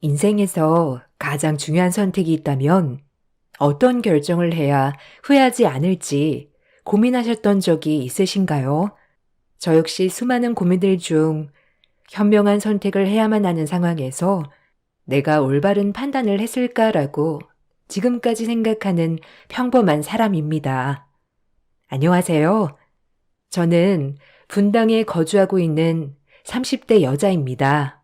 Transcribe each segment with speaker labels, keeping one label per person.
Speaker 1: 인생에서 가장 중요한 선택이 있다면 어떤 결정을 해야 후회하지 않을지 고민하셨던 적이 있으신가요? 저 역시 수많은 고민들 중 현명한 선택을 해야만 하는 상황에서 내가 올바른 판단을 했을까라고 지금까지 생각하는 평범한 사람입니다. 안녕하세요. 저는 분당에 거주하고 있는 30대 여자입니다.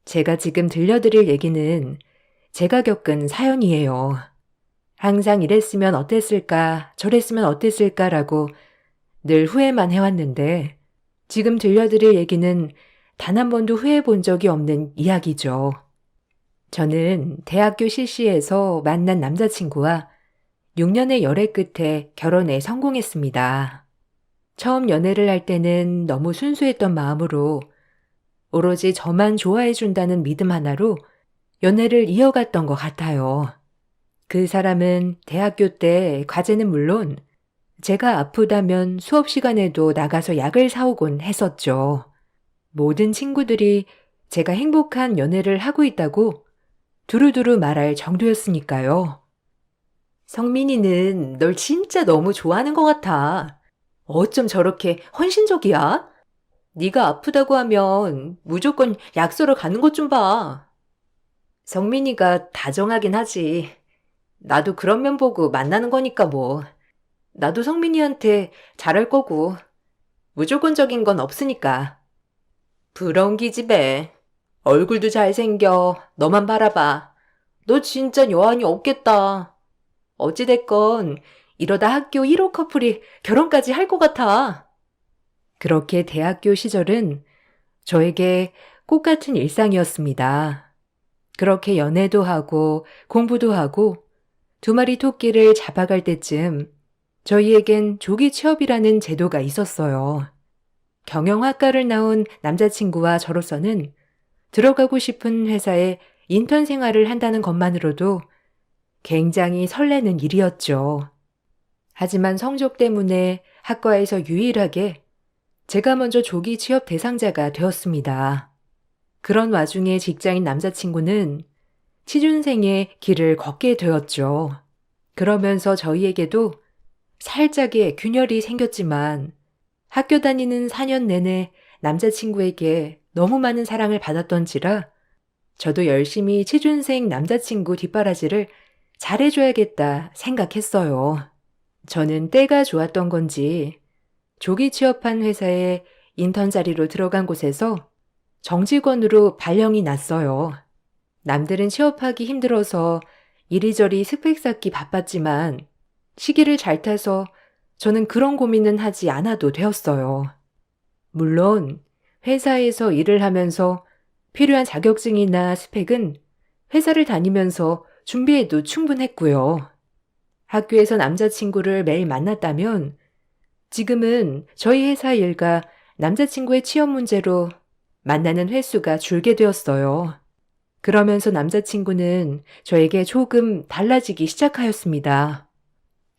Speaker 1: 제가 지금 들려드릴 얘기는 제가 겪은 사연이에요. 항상 이랬으면 어땠을까, 저랬으면 어땠을까라고 늘 후회만 해왔는데 지금 들려드릴 얘기는 단 한 번도 후회해 본 적이 없는 이야기죠. 저는 대학교 실시에서 만난 남자친구와 6년의 열애 끝에 결혼에 성공했습니다. 처음 연애를 할 때는 너무 순수했던 마음으로 오로지 저만 좋아해준다는 믿음 하나로 연애를 이어갔던 것 같아요. 그 사람은 대학교 때 과제는 물론 제가 아프다면 수업 시간에도 나가서 약을 사오곤 했었죠. 모든 친구들이 제가 행복한 연애를 하고 있다고 두루두루 말할 정도였으니까요. 성민이는 널 진짜 너무 좋아하는 것 같아. 어쩜 저렇게 헌신적이야? 네가 아프다고 하면 무조건 약소를 가는 것 좀 봐. 성민이가 다정하긴 하지. 나도 그런 면 보고 만나는 거니까 뭐. 나도 성민이한테 잘할 거고. 무조건적인 건 없으니까. 부러운 기집애. 얼굴도 잘생겨. 너만 바라봐. 너 진짜 여한이 없겠다. 어찌됐건 이러다 학교 1호 커플이 결혼까지 할 것 같아. 그렇게 대학교 시절은 저에게 꽃 같은 일상이었습니다. 그렇게 연애도 하고 공부도 하고 두 마리 토끼를 잡아갈 때쯤 저희에겐 조기 취업이라는 제도가 있었어요. 경영학과를 나온 남자친구와 저로서는 들어가고 싶은 회사에 인턴 생활을 한다는 것만으로도 굉장히 설레는 일이었죠. 하지만 성적 때문에 학과에서 유일하게 제가 먼저 조기 취업 대상자가 되었습니다. 그런 와중에 직장인 남자친구는 취준생의 길을 걷게 되었죠. 그러면서 저희에게도 살짝의 균열이 생겼지만 학교 다니는 4년 내내 남자친구에게 너무 많은 사랑을 받았던지라 저도 열심히 취준생 남자친구 뒷바라지를 잘해줘야겠다 생각했어요. 저는 때가 좋았던 건지 조기 취업한 회사에 인턴 자리로 들어간 곳에서 정직원으로 발령이 났어요. 남들은 취업하기 힘들어서 이리저리 스펙 쌓기 바빴지만 시기를 잘 타서 저는 그런 고민은 하지 않아도 되었어요. 물론 회사에서 일을 하면서 필요한 자격증이나 스펙은 회사를 다니면서 준비해도 충분했고요. 학교에서 남자친구를 매일 만났다면 지금은 저희 회사 일과 남자친구의 취업 문제로 만나는 횟수가 줄게 되었어요. 그러면서 남자친구는 저에게 조금 달라지기 시작하였습니다.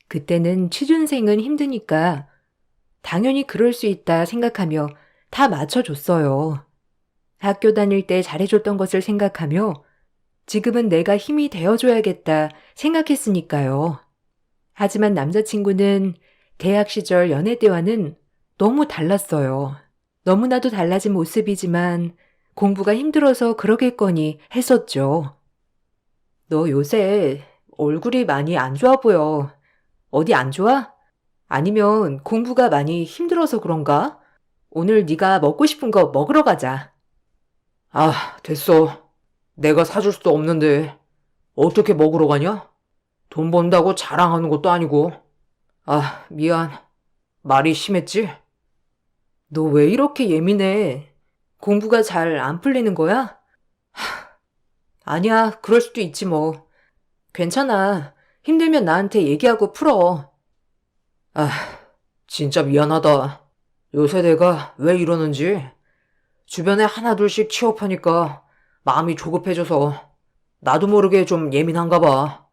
Speaker 1: 그때는 취준생은 힘드니까 당연히 그럴 수 있다 생각하며 다 맞춰줬어요. 학교 다닐 때 잘해줬던 것을 생각하며 지금은 내가 힘이 되어줘야겠다 생각했으니까요. 하지만 남자친구는 대학 시절 연애 때와는 너무 달랐어요. 너무나도 달라진 모습이지만 공부가 힘들어서 그러겠거니 했었죠. 너 요새 얼굴이 많이 안 좋아 보여. 어디 안 좋아? 아니면 공부가 많이 힘들어서 그런가? 오늘 네가 먹고 싶은 거 먹으러 가자.
Speaker 2: 아, 됐어. 내가 사줄 수도 없는데 어떻게 먹으러 가냐? 돈 번다고 자랑하는 것도 아니고. 아, 미안. 말이 심했지?
Speaker 1: 너 왜 이렇게 예민해? 공부가 잘 안 풀리는 거야? 아니야, 그럴 수도 있지 뭐. 괜찮아. 힘들면 나한테 얘기하고 풀어.
Speaker 2: 아, 진짜 미안하다. 요새 내가 왜 이러는지. 주변에 하나둘씩 취업하니까 마음이 조급해져서 나도 모르게 좀 예민한가 봐.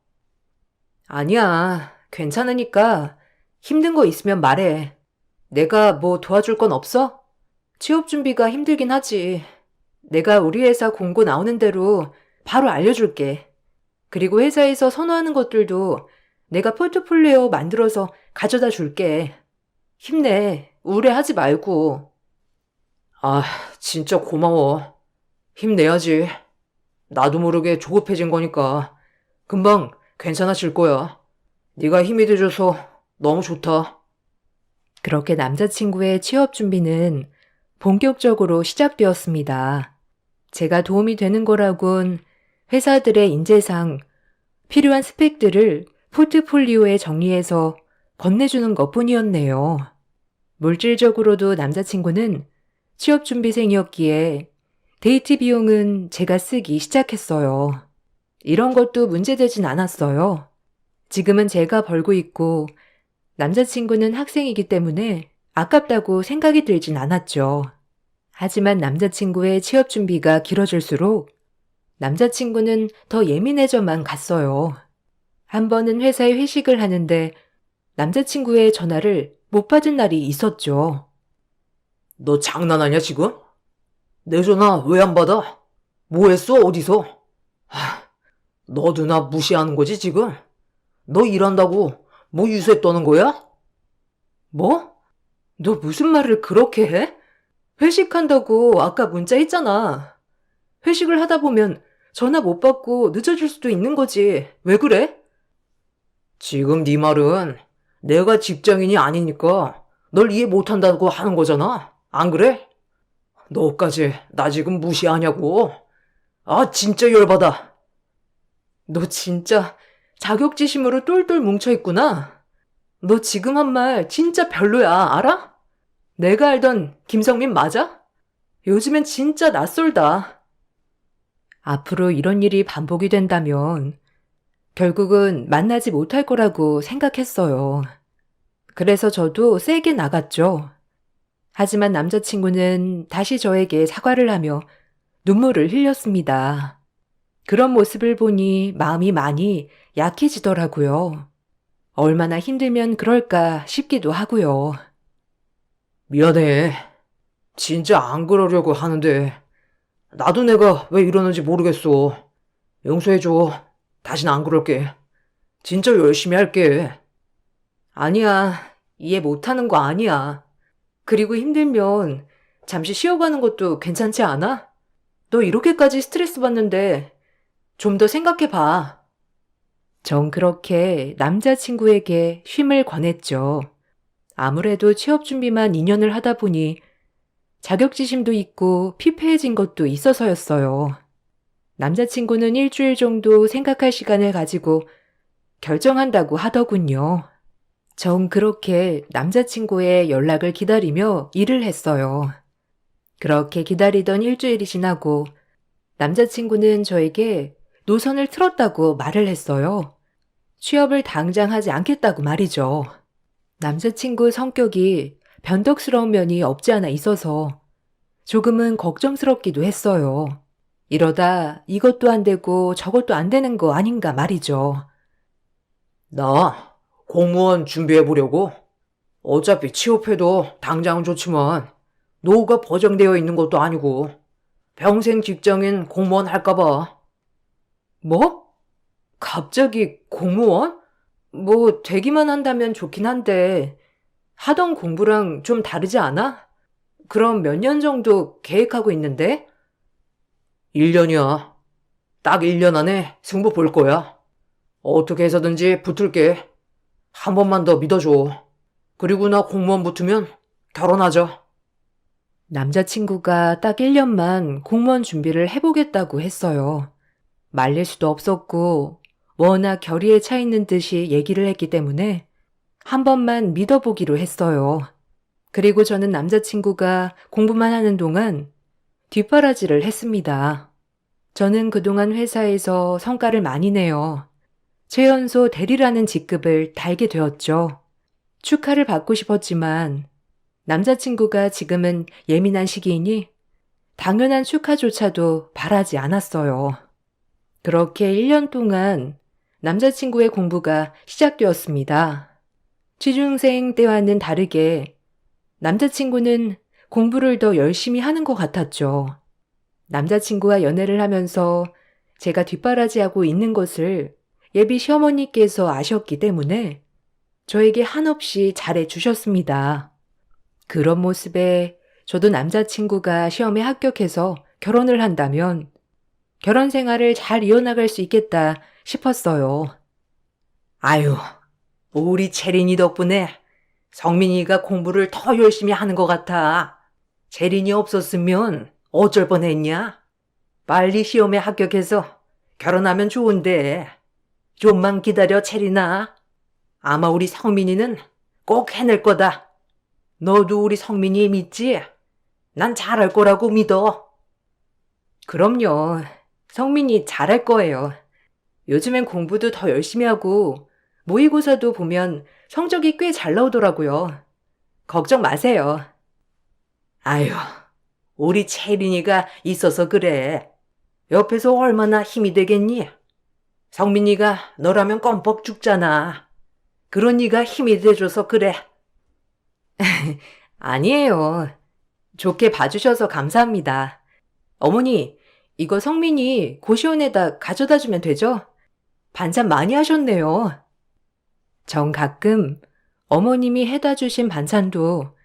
Speaker 1: 아니야, 괜찮으니까 힘든 거 있으면 말해. 내가 뭐 도와줄 건 없어? 취업 준비가 힘들긴 하지. 내가 우리 회사 공고 나오는 대로 바로 알려줄게. 그리고 회사에서 선호하는 것들도 내가 포트폴리오 만들어서 가져다 줄게. 힘내. 우울해하지 말고.
Speaker 2: 아, 진짜 고마워. 힘내야지. 나도 모르게 조급해진 거니까 금방 괜찮아질 거야. 네가 힘이 돼줘서 너무 좋다.
Speaker 1: 그렇게 남자친구의 취업 준비는 본격적으로 시작되었습니다. 제가 도움이 되는 거라곤 회사들의 인재상 필요한 스펙들을 포트폴리오에 정리해서 건네주는 것 뿐이었네요. 물질적으로도 남자친구는 취업 준비생이었기에 데이트 비용은 제가 쓰기 시작했어요. 이런 것도 문제되진 않았어요. 지금은 제가 벌고 있고 남자친구는 학생이기 때문에 아깝다고 생각이 들진 않았죠. 하지만 남자친구의 취업 준비가 길어질수록 남자친구는 더 예민해져만 갔어요. 한 번은 회사에 회식을 하는데 남자친구의 전화를 못 받은 날이 있었죠.
Speaker 2: 너 장난하냐 지금? 내 전화 왜 안 받아? 뭐 했어 어디서? 너도 나 무시하는 거지 지금? 너 일한다고 뭐 유세 떠는 거야?
Speaker 1: 뭐? 너 무슨 말을 그렇게 해? 회식한다고 아까 문자 했잖아. 회식을 하다 보면 전화 못 받고 늦어질 수도 있는 거지. 왜 그래?
Speaker 2: 지금 네 말은 내가 직장인이 아니니까 널 이해 못한다고 하는 거잖아. 안 그래? 너까지 나 지금 무시하냐고. 아 진짜 열받아.
Speaker 1: 너 진짜 자격지심으로 똘똘 뭉쳐있구나. 너 지금 한 말 진짜 별로야, 알아? 내가 알던 김성민 맞아? 요즘엔 진짜 낯설다. 앞으로 이런 일이 반복이 된다면 결국은 만나지 못할 거라고 생각했어요. 그래서 저도 세게 나갔죠. 하지만 남자친구는 다시 저에게 사과를 하며 눈물을 흘렸습니다. 그런 모습을 보니 마음이 많이 약해지더라고요. 얼마나 힘들면 그럴까 싶기도 하고요.
Speaker 2: 미안해. 진짜 안 그러려고 하는데 나도 내가 왜 이러는지 모르겠어. 용서해줘. 다신 안 그럴게. 진짜 열심히 할게.
Speaker 1: 아니야, 이해 못하는 거 아니야. 그리고 힘들면 잠시 쉬어가는 것도 괜찮지 않아? 너 이렇게까지 스트레스 받는데 좀 더 생각해봐. 전 그렇게 남자친구에게 쉼을 권했죠. 아무래도 취업 준비만 2년을 하다 보니 자격지심도 있고 피폐해진 것도 있어서였어요. 남자친구는 일주일 정도 생각할 시간을 가지고 결정한다고 하더군요. 전 그렇게 남자친구의 연락을 기다리며 일을 했어요. 그렇게 기다리던 일주일이 지나고 남자친구는 저에게 노선을 틀었다고 말을 했어요. 취업을 당장 하지 않겠다고 말이죠. 남자친구 성격이 변덕스러운 면이 없지 않아 있어서 조금은 걱정스럽기도 했어요. 이러다 이것도 안 되고 저것도 안 되는 거 아닌가 말이죠.
Speaker 2: 나 공무원 준비해보려고. 어차피 취업해도 당장은 좋지만 노후가 보장되어 있는 것도 아니고 평생 직장인 공무원 할까봐.
Speaker 1: 뭐? 갑자기 공무원? 뭐 되기만 한다면 좋긴 한데 하던 공부랑 좀 다르지 않아? 그럼 몇 년 정도 계획하고 있는데?
Speaker 2: 1년이야. 딱 1년 안에 승부 볼 거야. 어떻게 해서든지 붙을게. 한 번만 더 믿어줘. 그리고 나 공무원 붙으면 결혼하자.
Speaker 1: 남자친구가 딱 1년만 공무원 준비를 해보겠다고 했어요. 말릴 수도 없었고 워낙 결의에 차 있는 듯이 얘기를 했기 때문에 한 번만 믿어보기로 했어요. 그리고 저는 남자친구가 공부만 하는 동안 뒷바라지를 했습니다. 저는 그동안 회사에서 성과를 많이 내어 최연소 대리라는 직급을 달게 되었죠. 축하를 받고 싶었지만 남자친구가 지금은 예민한 시기이니 당연한 축하조차도 바라지 않았어요. 그렇게 1년 동안 남자친구의 공부가 시작되었습니다. 취준생 때와는 다르게 남자친구는 공부를 더 열심히 하는 것 같았죠. 남자친구와 연애를 하면서 제가 뒷바라지하고 있는 것을 예비 시어머니께서 아셨기 때문에 저에게 한없이 잘해 주셨습니다. 그런 모습에 저도 남자친구가 시험에 합격해서 결혼을 한다면 결혼 생활을 잘 이어나갈 수 있겠다 싶었어요.
Speaker 2: 아유, 우리 채린이 덕분에 성민이가 공부를 더 열심히 하는 것 같아. 채린이 없었으면 어쩔 뻔했냐? 빨리 시험에 합격해서 결혼하면 좋은데. 좀만 기다려, 채린아. 아마 우리 성민이는 꼭 해낼 거다. 너도 우리 성민이 믿지? 난 잘할 거라고 믿어.
Speaker 1: 그럼요. 성민이 잘할 거예요. 요즘엔 공부도 더 열심히 하고 모의고사도 보면 성적이 꽤 잘 나오더라고요. 걱정 마세요.
Speaker 2: 아유, 우리 채린이가 있어서 그래. 옆에서 얼마나 힘이 되겠니? 성민이가 너라면 껌뻑 죽잖아. 그런 네가 힘이 돼줘서 그래.
Speaker 1: 아니에요. 좋게 봐주셔서 감사합니다. 어머니, 이거 성민이 고시원에다 가져다 주면 되죠? 반찬 많이 하셨네요. 전 가끔 어머님이 해다 주신 반찬도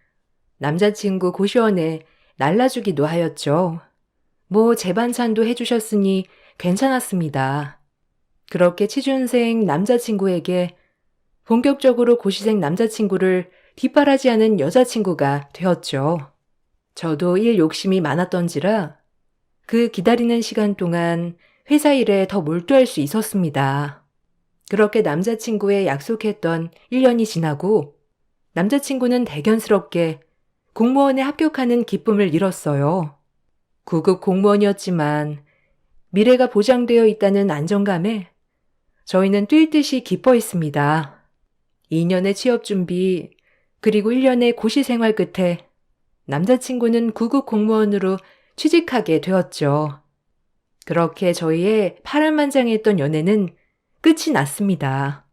Speaker 1: 남자친구 고시원에 날라주기도 하였죠. 뭐 제 반찬도 해주셨으니 괜찮았습니다. 그렇게 취준생 남자친구에게 본격적으로 고시생 남자친구를 뒷바라지하는 여자친구가 되었죠. 저도 일 욕심이 많았던지라 그 기다리는 시간 동안 회사 일에 더 몰두할 수 있었습니다. 그렇게 남자친구의 약속했던 1년이 지나고 남자친구는 대견스럽게 공무원에 합격하는 기쁨을 잃었어요. 9급 공무원이었지만 미래가 보장되어 있다는 안정감에 저희는 뛸 듯이 기뻐했습니다. 2년의 취업 준비 그리고 1년의 고시 생활 끝에 남자친구는 9급 공무원으로 취직하게 되었죠. 그렇게 저희의 파란만장했던 연애는 끝이 났습니다.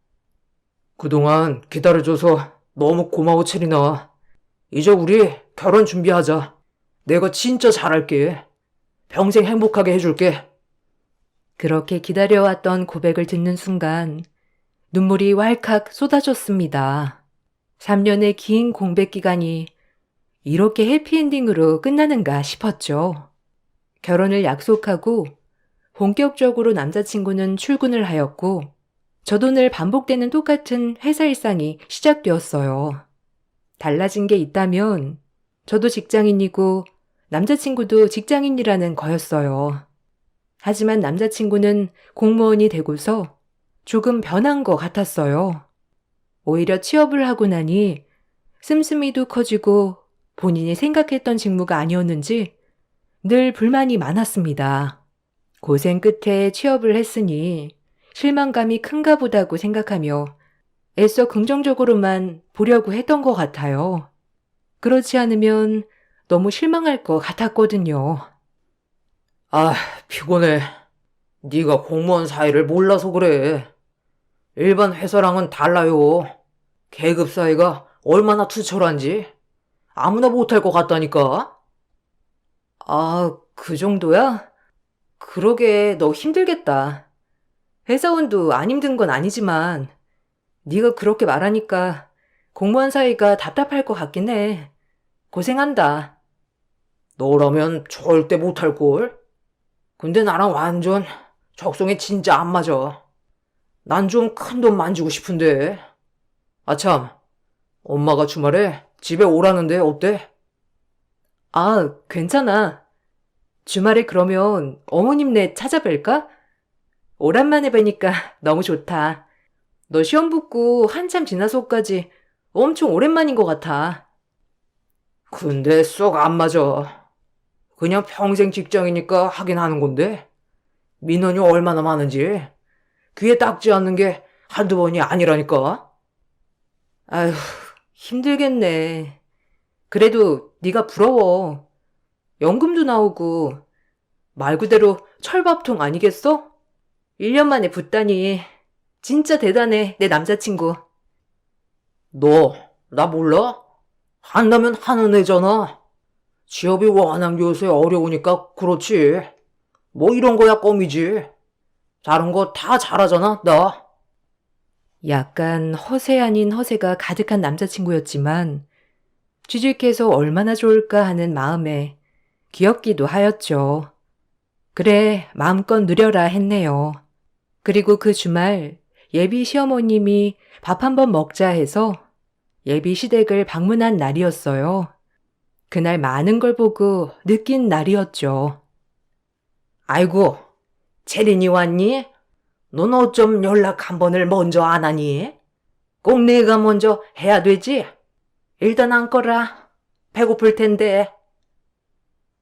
Speaker 2: 그동안 기다려줘서 너무 고마워, 채린아. 이제 우리 결혼 준비하자. 내가 진짜 잘할게. 평생 행복하게 해줄게.
Speaker 1: 그렇게 기다려왔던 고백을 듣는 순간 눈물이 왈칵 쏟아졌습니다. 3년의 긴 공백 기간이 이렇게 해피엔딩으로 끝나는가 싶었죠. 결혼을 약속하고 본격적으로 남자친구는 출근을 하였고 저도 늘 반복되는 똑같은 회사 일상이 시작되었어요. 달라진 게 있다면 저도 직장인이고 남자친구도 직장인이라는 거였어요. 하지만 남자친구는 공무원이 되고서 조금 변한 것 같았어요. 오히려 취업을 하고 나니 씀씀이도 커지고 본인이 생각했던 직무가 아니었는지 늘 불만이 많았습니다. 고생 끝에 취업을 했으니 실망감이 큰가 보다고 생각하며 애써 긍정적으로만 보려고 했던 것 같아요. 그렇지 않으면 너무 실망할 것 같았거든요.
Speaker 2: 아, 피곤해. 네가 공무원 사이를 몰라서 그래. 일반 회사랑은 달라요. 계급 사이가 얼마나 투철한지 아무나 못할 것 같다니까.
Speaker 1: 아, 그 정도야? 그러게 너 힘들겠다. 회사원도 안 힘든 건 아니지만 네가 그렇게 말하니까 공무원 사이가 답답할 것 같긴 해. 고생한다.
Speaker 2: 너라면 절대 못할걸. 근데 나랑 완전 적성에 진짜 안 맞아. 난 좀 큰 돈 만지고 싶은데. 아참, 엄마가 주말에 집에 오라는데 어때?
Speaker 1: 아, 괜찮아. 주말에 그러면 어머님네 찾아뵐까? 오랜만에 뵈니까 너무 좋다. 너 시험 붙고 한참 지나서까지 엄청 오랜만인 것 같아.
Speaker 2: 근데 쏙 안 맞아. 그냥 평생 직장이니까 하긴 하는 건데 민원이 얼마나 많은지 귀에 딱지 않는 게 한두 번이 아니라니까.
Speaker 1: 아휴, 힘들겠네. 그래도 네가 부러워. 연금도 나오고 말 그대로 철밥통 아니겠어? 1년 만에 붙다니 진짜 대단해, 내 남자친구.
Speaker 2: 너 나 몰라? 한다면 하는 애잖아. 취업이 워낙 요새 어려우니까 그렇지. 뭐 이런 거야 껌이지. 다른 거 다 잘하잖아, 나.
Speaker 1: 약간 허세 아닌 허세가 가득한 남자친구였지만 취직해서 얼마나 좋을까 하는 마음에 귀엽기도 하였죠. 그래, 마음껏 누려라 했네요. 그리고 그 주말 예비 시어머님이 밥 한번 먹자 해서 예비 시댁을 방문한 날이었어요. 그날 많은 걸 보고 느낀 날이었죠.
Speaker 2: 아이고, 채린이 왔니? 넌 어쩜 연락 한 번을 먼저 안 하니? 꼭 내가 먼저 해야 되지? 일단 앉거라. 배고플 텐데.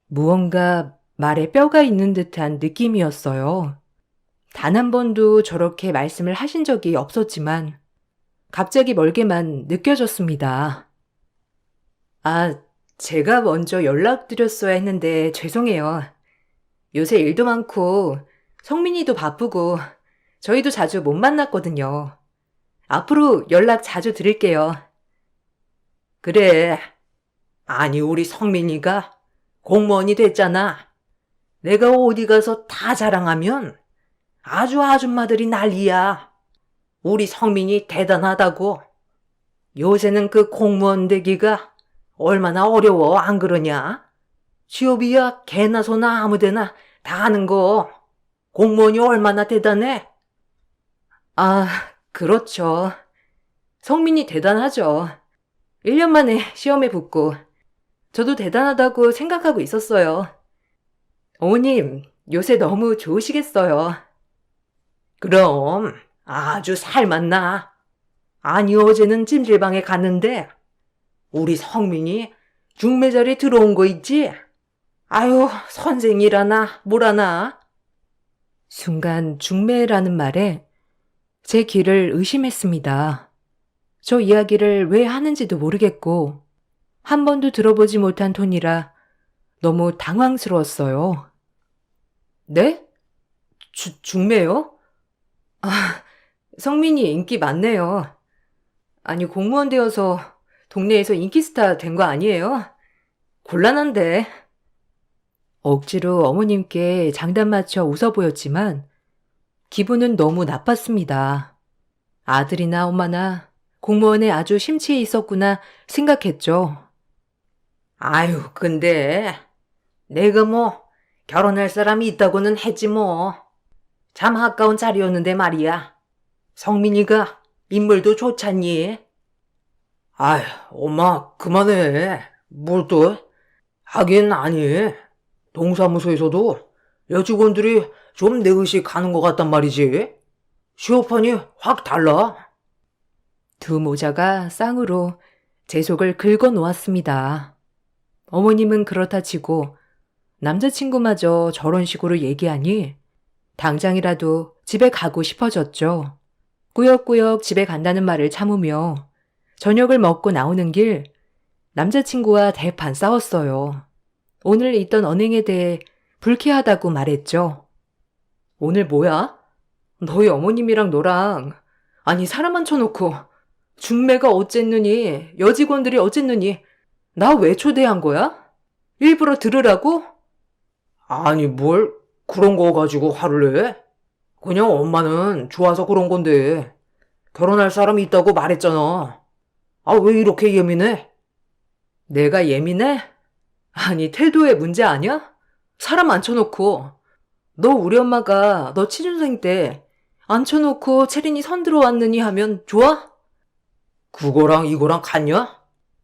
Speaker 1: 무언가 말에 뼈가 있는 듯한 느낌이었어요. 단 한 번도 저렇게 말씀을 하신 적이 없었지만 갑자기 멀게만 느껴졌습니다. 아, 제가 먼저 연락드렸어야 했는데 죄송해요. 요새 일도 많고 성민이도 바쁘고 저희도 자주 못 만났거든요. 앞으로 연락 자주 드릴게요.
Speaker 2: 그래. 아니, 우리 성민이가 공무원이 됐잖아. 내가 어디 가서 다 자랑하면 아주 아줌마들이 난리야. 우리 성민이 대단하다고. 요새는 그 공무원 되기가 얼마나 어려워, 안 그러냐? 취업이야 개나 소나 아무데나 다 하는 거. 공무원이 얼마나 대단해?
Speaker 1: 아, 그렇죠. 성민이 대단하죠. 1년 만에 시험에 붙고 저도 대단하다고 생각하고 있었어요. 어머님, 요새 너무 좋으시겠어요.
Speaker 2: 그럼 아주 살맛나. 아니, 어제는 찜질방에 갔는데 우리 성민이 중매자리 들어온 거 있지? 아유, 선생이라나 뭐라나.
Speaker 1: 순간 중매라는 말에 제 귀를 의심했습니다. 저 이야기를 왜 하는지도 모르겠고 한 번도 들어보지 못한 톤이라 너무 당황스러웠어요. 네? 중매요? 아, 성민이 인기 많네요. 아니, 공무원 되어서 동네에서 인기스타 된 거 아니에요? 곤란한데. 억지로 어머님께 장단 맞춰 웃어 보였지만 기분은 너무 나빴습니다. 아들이나 엄마나 공무원에 아주 심취해 있었구나 생각했죠.
Speaker 2: 아유, 근데 내가 뭐 결혼할 사람이 있다고는 했지 뭐. 참 아까운 자리였는데 말이야. 성민이가 인물도 좋잖니. 아휴, 엄마 그만해. 뭘 또? 하긴 아니. 동사무소에서도 여직원들이 좀 내의식 가는 것 같단 말이지. 시어판이 확 달라.
Speaker 1: 두 모자가 쌍으로 제 속을 긁어 놓았습니다. 어머님은 그렇다 치고 남자친구마저 저런 식으로 얘기하니 당장이라도 집에 가고 싶어졌죠. 꾸역꾸역 집에 간다는 말을 참으며 저녁을 먹고 나오는 길 남자친구와 대판 싸웠어요. 오늘 있던 언행에 대해 불쾌하다고 말했죠. 오늘 뭐야? 너희 어머님이랑 너랑 아니 사람 앉혀놓고 중매가 어쨌느니 여직원들이 어쨌느니 나 왜 초대한 거야? 일부러 들으라고?
Speaker 2: 아니, 뭘 그런 거 가지고 화를 내? 그냥 엄마는 좋아서 그런 건데. 결혼할 사람이 있다고 말했잖아. 아, 왜 이렇게 예민해?
Speaker 1: 내가 예민해? 아니 태도에 문제 아니야? 사람 앉혀놓고 너 우리 엄마가 너 취준생 때 앉혀놓고 채린이 선 들어왔느니 하면 좋아?
Speaker 2: 그거랑 이거랑 같냐?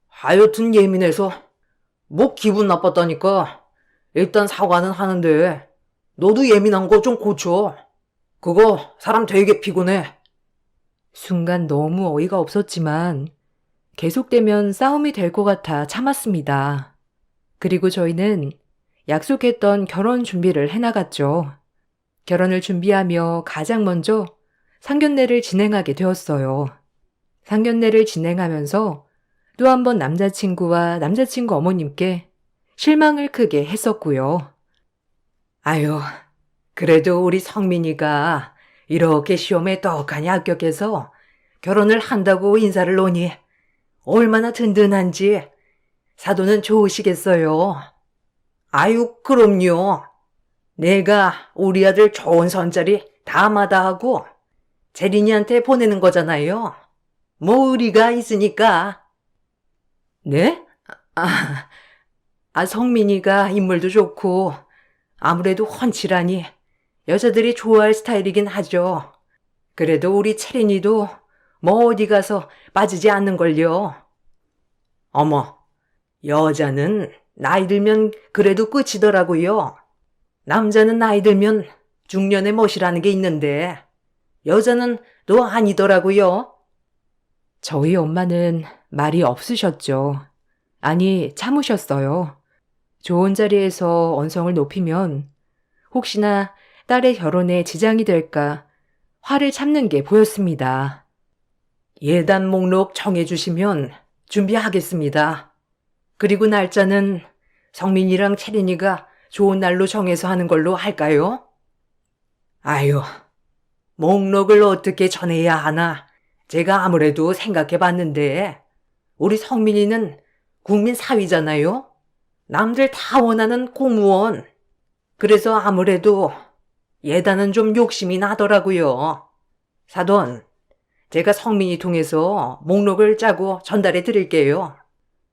Speaker 2: 하여튼 예민해서 뭐 기분 나빴다니까. 일단 사과는 하는데 너도 예민한 거 좀 고쳐. 그거 사람 되게 피곤해.
Speaker 1: 순간 너무 어이가 없었지만 계속되면 싸움이 될 것 같아 참았습니다. 그리고 저희는 약속했던 결혼 준비를 해나갔죠. 결혼을 준비하며 가장 먼저 상견례를 진행하게 되었어요. 상견례를 진행하면서 또 한 번 남자친구와 남자친구 어머님께 실망을 크게 했었고요.
Speaker 2: 아유, 그래도 우리 성민이가 이렇게 시험에 떡하니 합격해서 결혼을 한다고 인사를 놓니 얼마나 든든한지 사도는 좋으시겠어요. 아유, 그럼요. 내가 우리 아들 좋은 선자리
Speaker 1: 다 마다하고 재린이한테 보내는 거잖아요. 뭐 의리가 있으니까. 네? 아, 성민이가 인물도 좋고 아무래도 훤칠하니 여자들이 좋아할 스타일이긴 하죠. 그래도 우리 채린이도 뭐 어디 가서 빠지지 않는걸요. 어머, 여자는 나이 들면 그래도 끝이더라고요. 남자는 나이 들면 중년의 멋이라는 게 있는데 여자는 또 아니더라고요. 저희 엄마는 말이 없으셨죠. 아니, 참으셨어요. 좋은 자리에서 언성을 높이면 혹시나 딸의 결혼에 지장이 될까 화를 참는 게 보였습니다. 예단 목록 정해주시면 준비하겠습니다. 그리고 날짜는 성민이랑 채린이가 좋은 날로 정해서 하는 걸로 할까요? 아유, 목록을 어떻게 전해야 하나 제가 아무래도 생각해 봤는데 우리 성민이는 국민 사위잖아요. 남들 다 원하는 공무원. 그래서 아무래도 예단은 좀 욕심이 나더라고요. 사돈, 제가 성민이 통해서 목록을 짜고 전달해 드릴게요.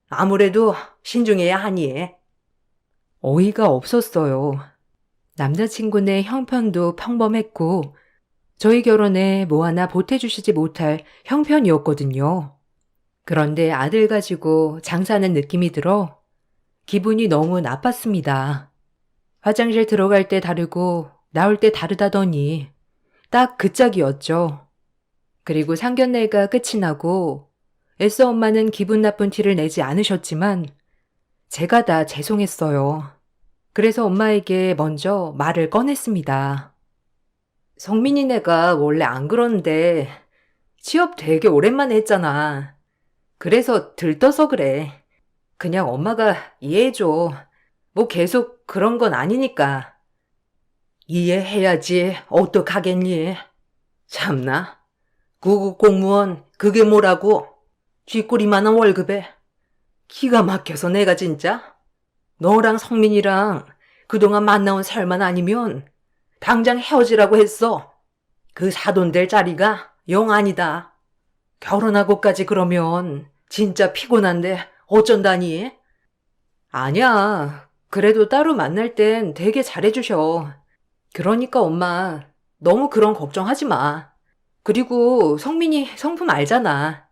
Speaker 1: 아무래도 신중해야 하니. 어이가 없었어요. 남자친구네 형편도 평범했고 저희 결혼에 뭐 하나 보태주시지 못할 형편이었거든요. 그런데 아들 가지고 장사하는 느낌이 들어 기분이 너무 나빴습니다. 화장실 들어갈 때 다르고 나올 때 다르다더니 딱 그 짝이었죠. 그리고 상견례가 끝이 나고 애써 엄마는 기분 나쁜 티를 내지 않으셨지만 제가 다 죄송했어요. 그래서 엄마에게 먼저 말을 꺼냈습니다. 성민이네가 원래 안 그러는데 취업 되게 오랜만에 했잖아. 그래서 들떠서 그래. 그냥 엄마가 이해해줘. 뭐 계속 그런 건 아니니까. 이해해야지 어떡하겠니. 참나. 구급 공무원 그게 뭐라고. 쥐꼬리만한 월급에. 기가 막혀서 내가 진짜. 너랑 성민이랑 그동안 만나온 살만 아니면 당장 헤어지라고 했어. 그 사돈 될 자리가 영 아니다. 결혼하고까지 그러면 진짜 피곤한데 어쩐다니? 아니야. 그래도 따로 만날 땐 되게 잘해주셔. 그러니까 엄마 너무 그런 걱정하지 마. 그리고 성민이 성품 알잖아.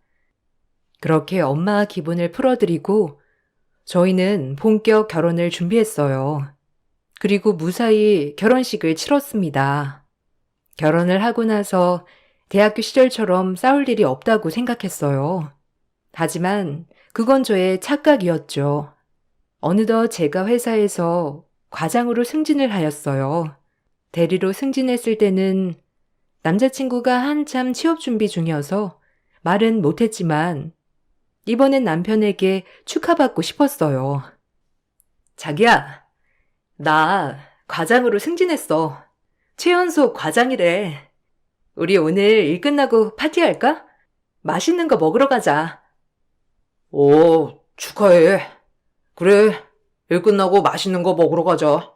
Speaker 1: 그렇게 엄마 기분을 풀어드리고 저희는 본격 결혼을 준비했어요. 그리고 무사히 결혼식을 치렀습니다. 결혼을 하고 나서 대학교 시절처럼 싸울 일이 없다고 생각했어요. 하지만 그건 저의 착각이었죠. 어느덧 제가 회사에서 과장으로 승진을 하였어요. 대리로 승진했을 때는 남자친구가 한참 취업 준비 중이어서 말은 못했지만 이번엔 남편에게 축하받고 싶었어요. 자기야, 나 과장으로 승진했어. 최연소 과장이래. 우리 오늘 일 끝나고 파티할까? 맛있는 거 먹으러 가자.
Speaker 2: 오, 축하해. 그래, 일 끝나고 맛있는 거 먹으러 가자.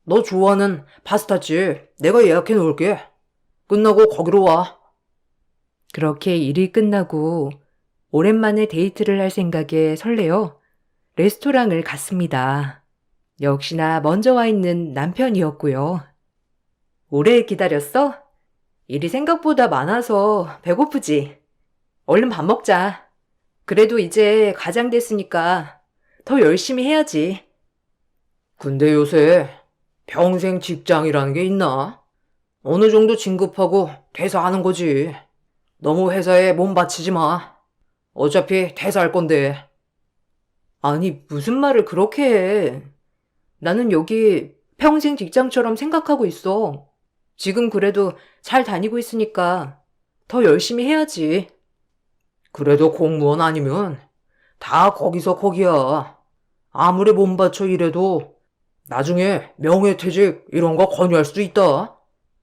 Speaker 2: 너 좋아하는 파스타집 내가 예약해 놓을게. 끝나고 거기로 와.
Speaker 1: 그렇게 일이 끝나고 오랜만에 데이트를 할 생각에 설레어 레스토랑을 갔습니다. 역시나 먼저 와 있는 남편이었고요. 오래 기다렸어? 일이 생각보다 많아서 배고프지? 얼른 밥 먹자. 그래도 이제 가장 됐으니까 더 열심히 해야지.
Speaker 2: 근데 요새 평생 직장이라는 게 있나? 어느 정도 진급하고 퇴사하는 거지. 너무 회사에 몸 바치지 마. 어차피 퇴사할 건데.
Speaker 1: 아니, 무슨 말을 그렇게 해. 나는 여기 평생 직장처럼 생각하고 있어. 지금 그래도 잘 다니고 있으니까 더 열심히 해야지.
Speaker 2: 그래도 공무원 아니면 다 거기서 거기야. 아무리 몸 바쳐 일해도 나중에 명예퇴직 이런 거 권유할 수도 있다.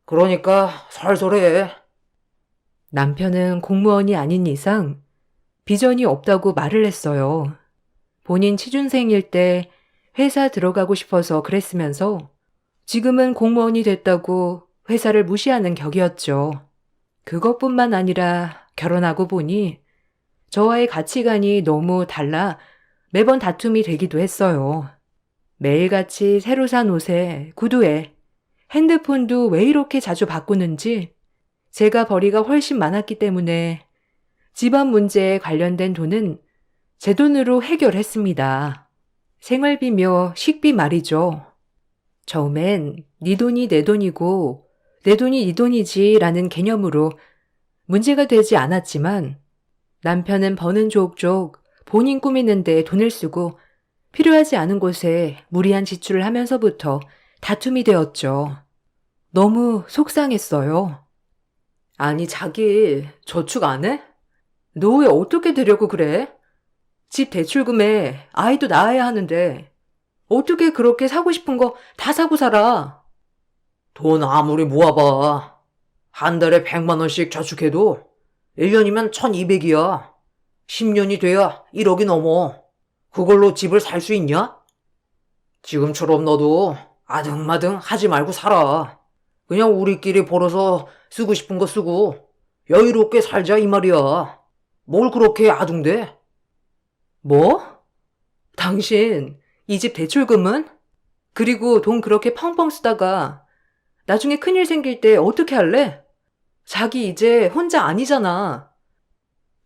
Speaker 2: 그러니까 설설해.
Speaker 1: 남편은 공무원이 아닌 이상 비전이 없다고 말을 했어요. 본인 취준생일 때 회사 들어가고 싶어서 그랬으면서 지금은 공무원이 됐다고 회사를 무시하는 격이었죠. 그것뿐만 아니라 결혼하고 보니 저와의 가치관이 너무 달라 매번 다툼이 되기도 했어요. 매일같이 새로 산 옷에 구두에 핸드폰도 왜 이렇게 자주 바꾸는지 제가 벌이가 훨씬 많았기 때문에 집안 문제에 관련된 돈은 제 돈으로 해결했습니다. 생활비며 식비 말이죠. 처음엔 네 돈이 내 돈이고 내 돈이 네 돈이지 라는 개념으로 문제가 되지 않았지만 남편은 버는 족족 본인 꾸미는 데 돈을 쓰고 필요하지 않은 곳에 무리한 지출을 하면서부터 다툼이 되었죠. 너무 속상했어요. 아니, 자기 저축 안 해? 너 왜 어떻게 되려고 그래? 집 대출금에 아이도 낳아야 하는데 어떻게 그렇게 사고 싶은 거 다 사고 살아?
Speaker 2: 돈 아무리 모아봐. 한 달에 100만 원씩 저축해도 1년이면 1200이야. 10년이 돼야 1억이 넘어. 그걸로 집을 살 수 있냐? 지금처럼 너도 아등마등 하지 말고 살아. 그냥 우리끼리 벌어서 쓰고 싶은 거 쓰고 여유롭게 살자 이 말이야. 뭘 그렇게 아둥대?
Speaker 1: 뭐? 당신 이 집 대출금은? 그리고 돈 그렇게 펑펑 쓰다가 나중에 큰일 생길 때 어떻게 할래? 자기 이제 혼자 아니잖아.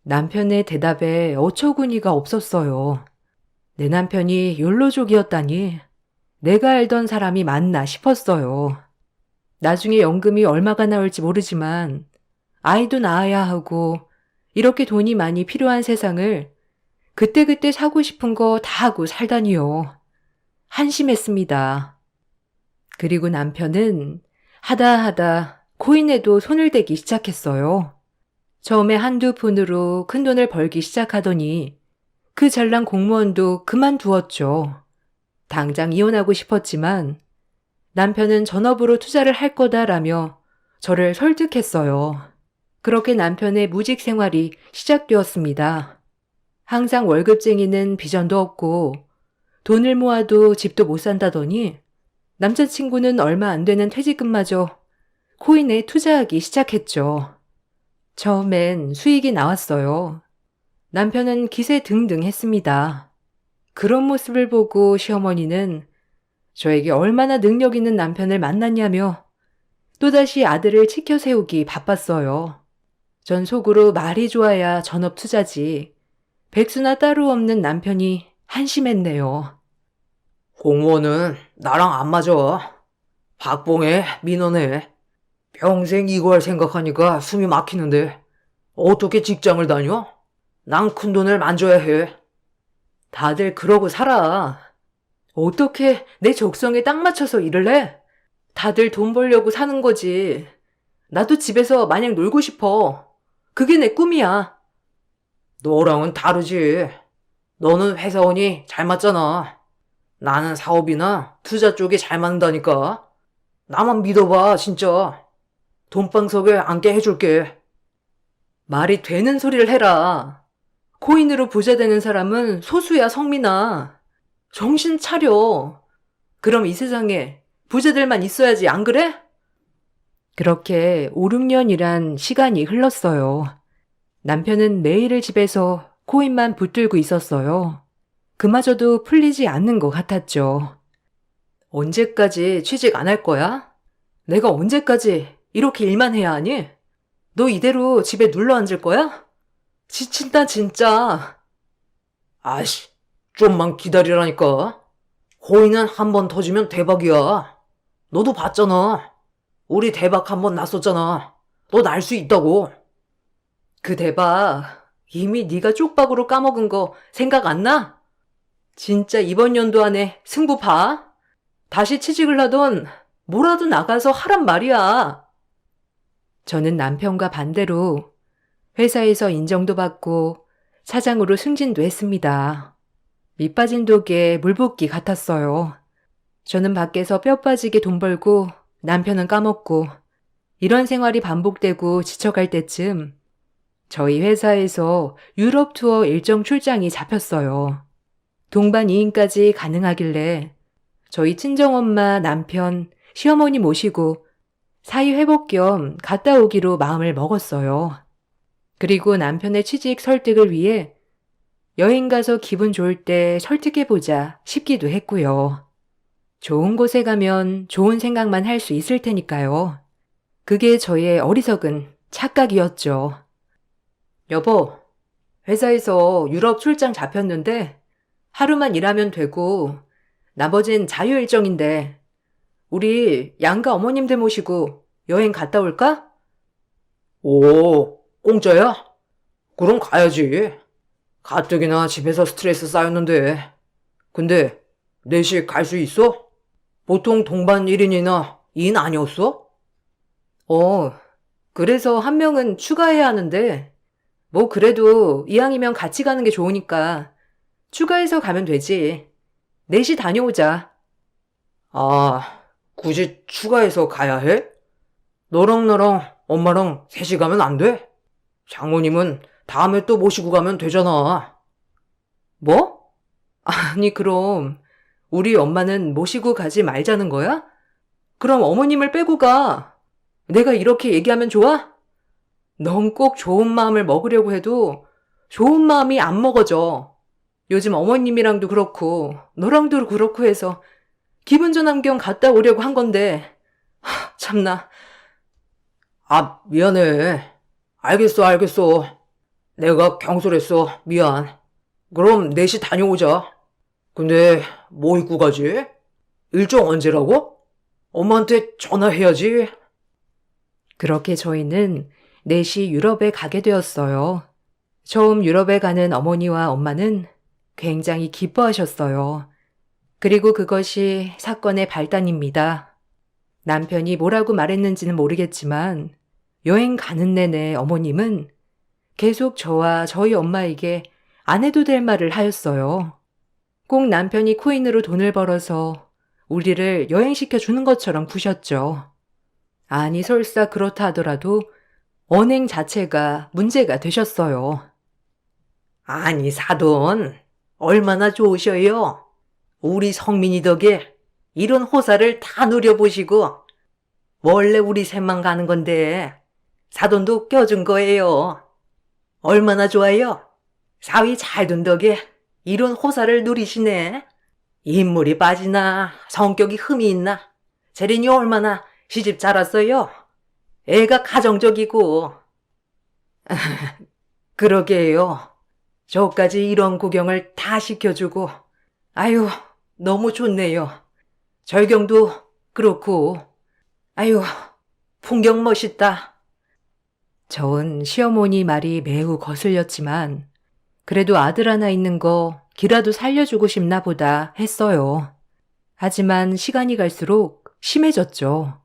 Speaker 1: 남편의 대답에 어처구니가 없었어요. 내 남편이 욜로족이었다니 내가 알던 사람이 맞나 싶었어요. 나중에 연금이 얼마가 나올지 모르지만 아이도 낳아야 하고 이렇게 돈이 많이 필요한 세상을 그때그때 사고 싶은 거 다 하고 살다니요. 한심했습니다. 그리고 남편은 하다 코인에도 손을 대기 시작했어요. 처음에 한두 푼으로 큰 돈을 벌기 시작하더니 그 잘난 공무원도 그만두었죠. 당장 이혼하고 싶었지만 남편은 전업으로 투자를 할 거다라며 저를 설득했어요. 그렇게 남편의 무직 생활이 시작되었습니다. 항상 월급쟁이는 비전도 없고 돈을 모아도 집도 못 산다더니 남자친구는 얼마 안 되는 퇴직금마저 코인에 투자하기 시작했죠. 처음엔 수익이 나왔어요. 남편은 기세 등등했습니다. 그런 모습을 보고 시어머니는 저에게 얼마나 능력 있는 남편을 만났냐며 또다시 아들을 치켜 세우기 바빴어요. 전 속으로 말이 좋아야 전업 투자지. 백수나 따로 없는 남편이 한심했네요.
Speaker 2: 공무원은 나랑 안 맞아. 박봉해, 민원해. 평생 이거 할 생각하니까 숨이 막히는데 어떻게 직장을 다녀? 난 큰돈을 만져야 해.
Speaker 1: 다들 그러고 살아. 어떻게 내 적성에 딱 맞춰서 일을 해? 다들 돈 벌려고 사는 거지. 나도 집에서 마냥 놀고 싶어. 그게 내 꿈이야.
Speaker 2: 너랑은 다르지. 너는 회사원이 잘 맞잖아. 나는 사업이나 투자 쪽이 잘 맞는다니까. 나만 믿어봐, 진짜. 돈방석에 앉게 해줄게.
Speaker 1: 말이 되는 소리를 해라. 코인으로 부자 되는 사람은 소수야, 성민아. 정신 차려. 그럼 이 세상에 부자들만 있어야지, 안 그래? 그렇게 5, 6년이란 시간이 흘렀어요. 남편은 매일을 집에서 코인만 붙들고 있었어요. 그마저도 풀리지 않는 것 같았죠. 언제까지 취직 안 할 거야? 내가 언제까지 이렇게 일만 해야 하니? 너 이대로 집에 눌러 앉을 거야? 지친다, 진짜.
Speaker 2: 아이씨, 좀만 기다리라니까. 코인은 한 번 터지면 대박이야. 너도 봤잖아. 우리 대박 한 번 났었잖아. 너 날 수 있다고.
Speaker 1: 그 대박 이미 네가 쪽박으로 까먹은 거 생각 안 나? 진짜 이번 연도 안에 승부 봐. 다시 취직을 하던 뭐라도 나가서 하란 말이야. 저는 남편과 반대로 회사에서 인정도 받고 차장으로 승진도 했습니다. 밑빠진 독에 물 붓기 같았어요. 저는 밖에서 뼈 빠지게 돈 벌고 남편은 까먹고 이런 생활이 반복되고 지쳐갈 때쯤 저희 회사에서 유럽 투어 일정 출장이 잡혔어요. 동반 2인까지 가능하길래 저희 친정엄마, 남편, 시어머니 모시고 사이 회복 겸 갔다 오기로 마음을 먹었어요. 그리고 남편의 취직 설득을 위해 여행 가서 기분 좋을 때 설득해보자 싶기도 했고요. 좋은 곳에 가면 좋은 생각만 할 수 있을 테니까요. 그게 저의 어리석은 착각이었죠. 여보, 회사에서 유럽 출장 잡혔는데 하루만 일하면 되고 나머진 자유 일정인데 우리 양가 어머님들 모시고 여행 갔다 올까?
Speaker 2: 오, 공짜야? 그럼 가야지. 가뜩이나 집에서 스트레스 쌓였는데. 근데 넷이 갈 수 있어? 보통 동반 1인이나 2인 아니었어?
Speaker 1: 그래서 한 명은 추가해야 하는데 뭐 그래도 이왕이면 같이 가는 게 좋으니까 추가해서 가면 되지. 넷이 다녀오자.
Speaker 2: 아, 굳이 추가해서 가야 해? 너랑 나랑 엄마랑 셋이 가면 안 돼? 장모님은 다음에 또 모시고 가면 되잖아.
Speaker 1: 뭐? 아니 그럼 우리 엄마는 모시고 가지 말자는 거야? 그럼 어머님을 빼고 가. 내가 이렇게 얘기하면 좋아? 넌 꼭 좋은 마음을 먹으려고 해도 좋은 마음이 안 먹어져. 요즘 어머님이랑도 그렇고 너랑도 그렇고 해서 기분 전환 겸 갔다 오려고 한 건데 참나.
Speaker 2: 아, 미안해. 알겠어. 내가 경솔했어. 미안. 그럼 넷이 다녀오자. 근데 뭐 입고 가지? 일정 언제라고? 엄마한테 전화해야지.
Speaker 1: 그렇게 저희는 넷이 유럽에 가게 되었어요. 처음 유럽에 가는 어머니와 엄마는 굉장히 기뻐하셨어요. 그리고 그것이 사건의 발단입니다. 남편이 뭐라고 말했는지는 모르겠지만 여행 가는 내내 어머님은 계속 저와 저희 엄마에게 안 해도 될 말을 하였어요. 꼭 남편이 코인으로 돈을 벌어서 우리를 여행시켜 주는 것처럼 구셨죠. 아니 설사 그렇다 하더라도 언행 자체가 문제가 되셨어요.
Speaker 2: 아니, 사돈. 얼마나 좋으셔요. 우리 성민이 덕에 이런 호사를 다 누려보시고 원래 우리 셋만 가는 건데 사돈도 껴준 거예요. 얼마나 좋아요. 사위 잘 둔 덕에 이런 호사를 누리시네. 인물이 빠지나 성격이 흠이 있나. 재린이 얼마나 시집 잘 왔어요. 애가 가정적이고. 그러게요. 저까지 이런 구경을 다 시켜주고. 아유, 너무 좋네요. 절경도 그렇고. 아유, 풍경 멋있다.
Speaker 1: 전 시어머니 말이 매우 거슬렸지만 그래도 아들 하나 있는 거 기라도 살려주고 싶나 보다 했어요. 하지만 시간이 갈수록 심해졌죠.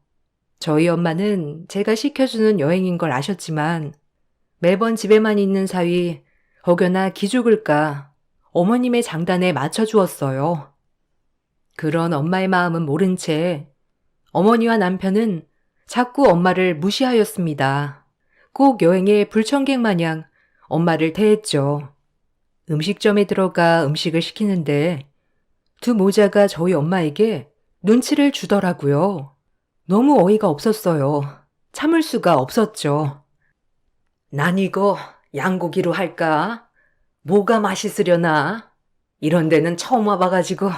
Speaker 1: 저희 엄마는 제가 시켜주는 여행인 걸 아셨지만 매번 집에만 있는 사위 혹여나 기죽을까 어머님의 장단에 맞춰주었어요. 그런 엄마의 마음은 모른 채 어머니와 남편은 자꾸 엄마를 무시하였습니다. 꼭 여행의 불청객 마냥 엄마를 대했죠. 음식점에 들어가 음식을 시키는데 두 모자가 저희 엄마에게 눈치를 주더라고요. 너무 어이가 없었어요. 참을 수가 없었죠.
Speaker 2: 난 이거 양고기로 할까? 뭐가 맛있으려나? 이런 데는 처음 와봐가지고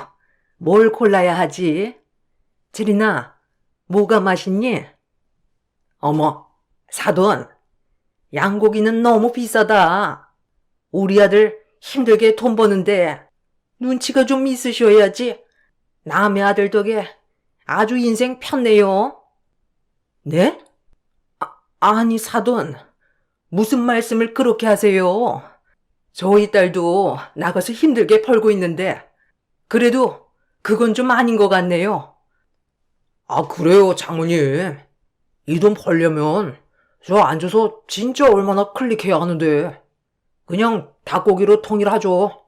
Speaker 2: 뭘 골라야 하지? 재린아, 뭐가 맛있니? 어머, 사돈, 양고기는 너무 비싸다. 우리 아들 힘들게 돈 버는데 눈치가 좀 있으셔야지. 남의 아들 덕에 아주 인생 편네요. 네? 아니, 사돈. 무슨 말씀을 그렇게 하세요? 저희 딸도 나가서 힘들게 벌고 있는데 그래도 그건 좀 아닌 것 같네요. 아, 그래요, 장모님. 이 돈 벌려면 저 앉아서 진짜 얼마나 클릭해야 하는데 그냥 닭고기로 통일하죠.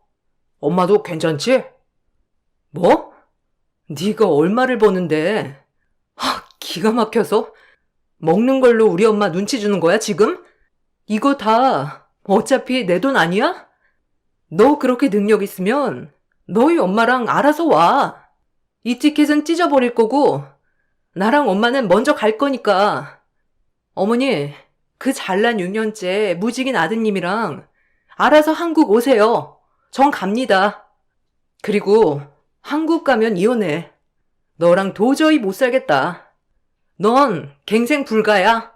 Speaker 2: 엄마도 괜찮지?
Speaker 1: 뭐? 네가 얼마를 버는데? 기가 막혀서 먹는 걸로 우리 엄마 눈치 주는 거야 지금? 이거 다 어차피 내 돈 아니야? 너 그렇게 능력 있으면 너희 엄마랑 알아서 와. 이 티켓은 찢어버릴 거고 나랑 엄마는 먼저 갈 거니까. 어머니, 그 잘난 6년째 무직인 아드님이랑 알아서 한국 오세요. 전 갑니다. 그리고 한국 가면 이혼해. 너랑 도저히 못 살겠다. 넌 갱생 불가야.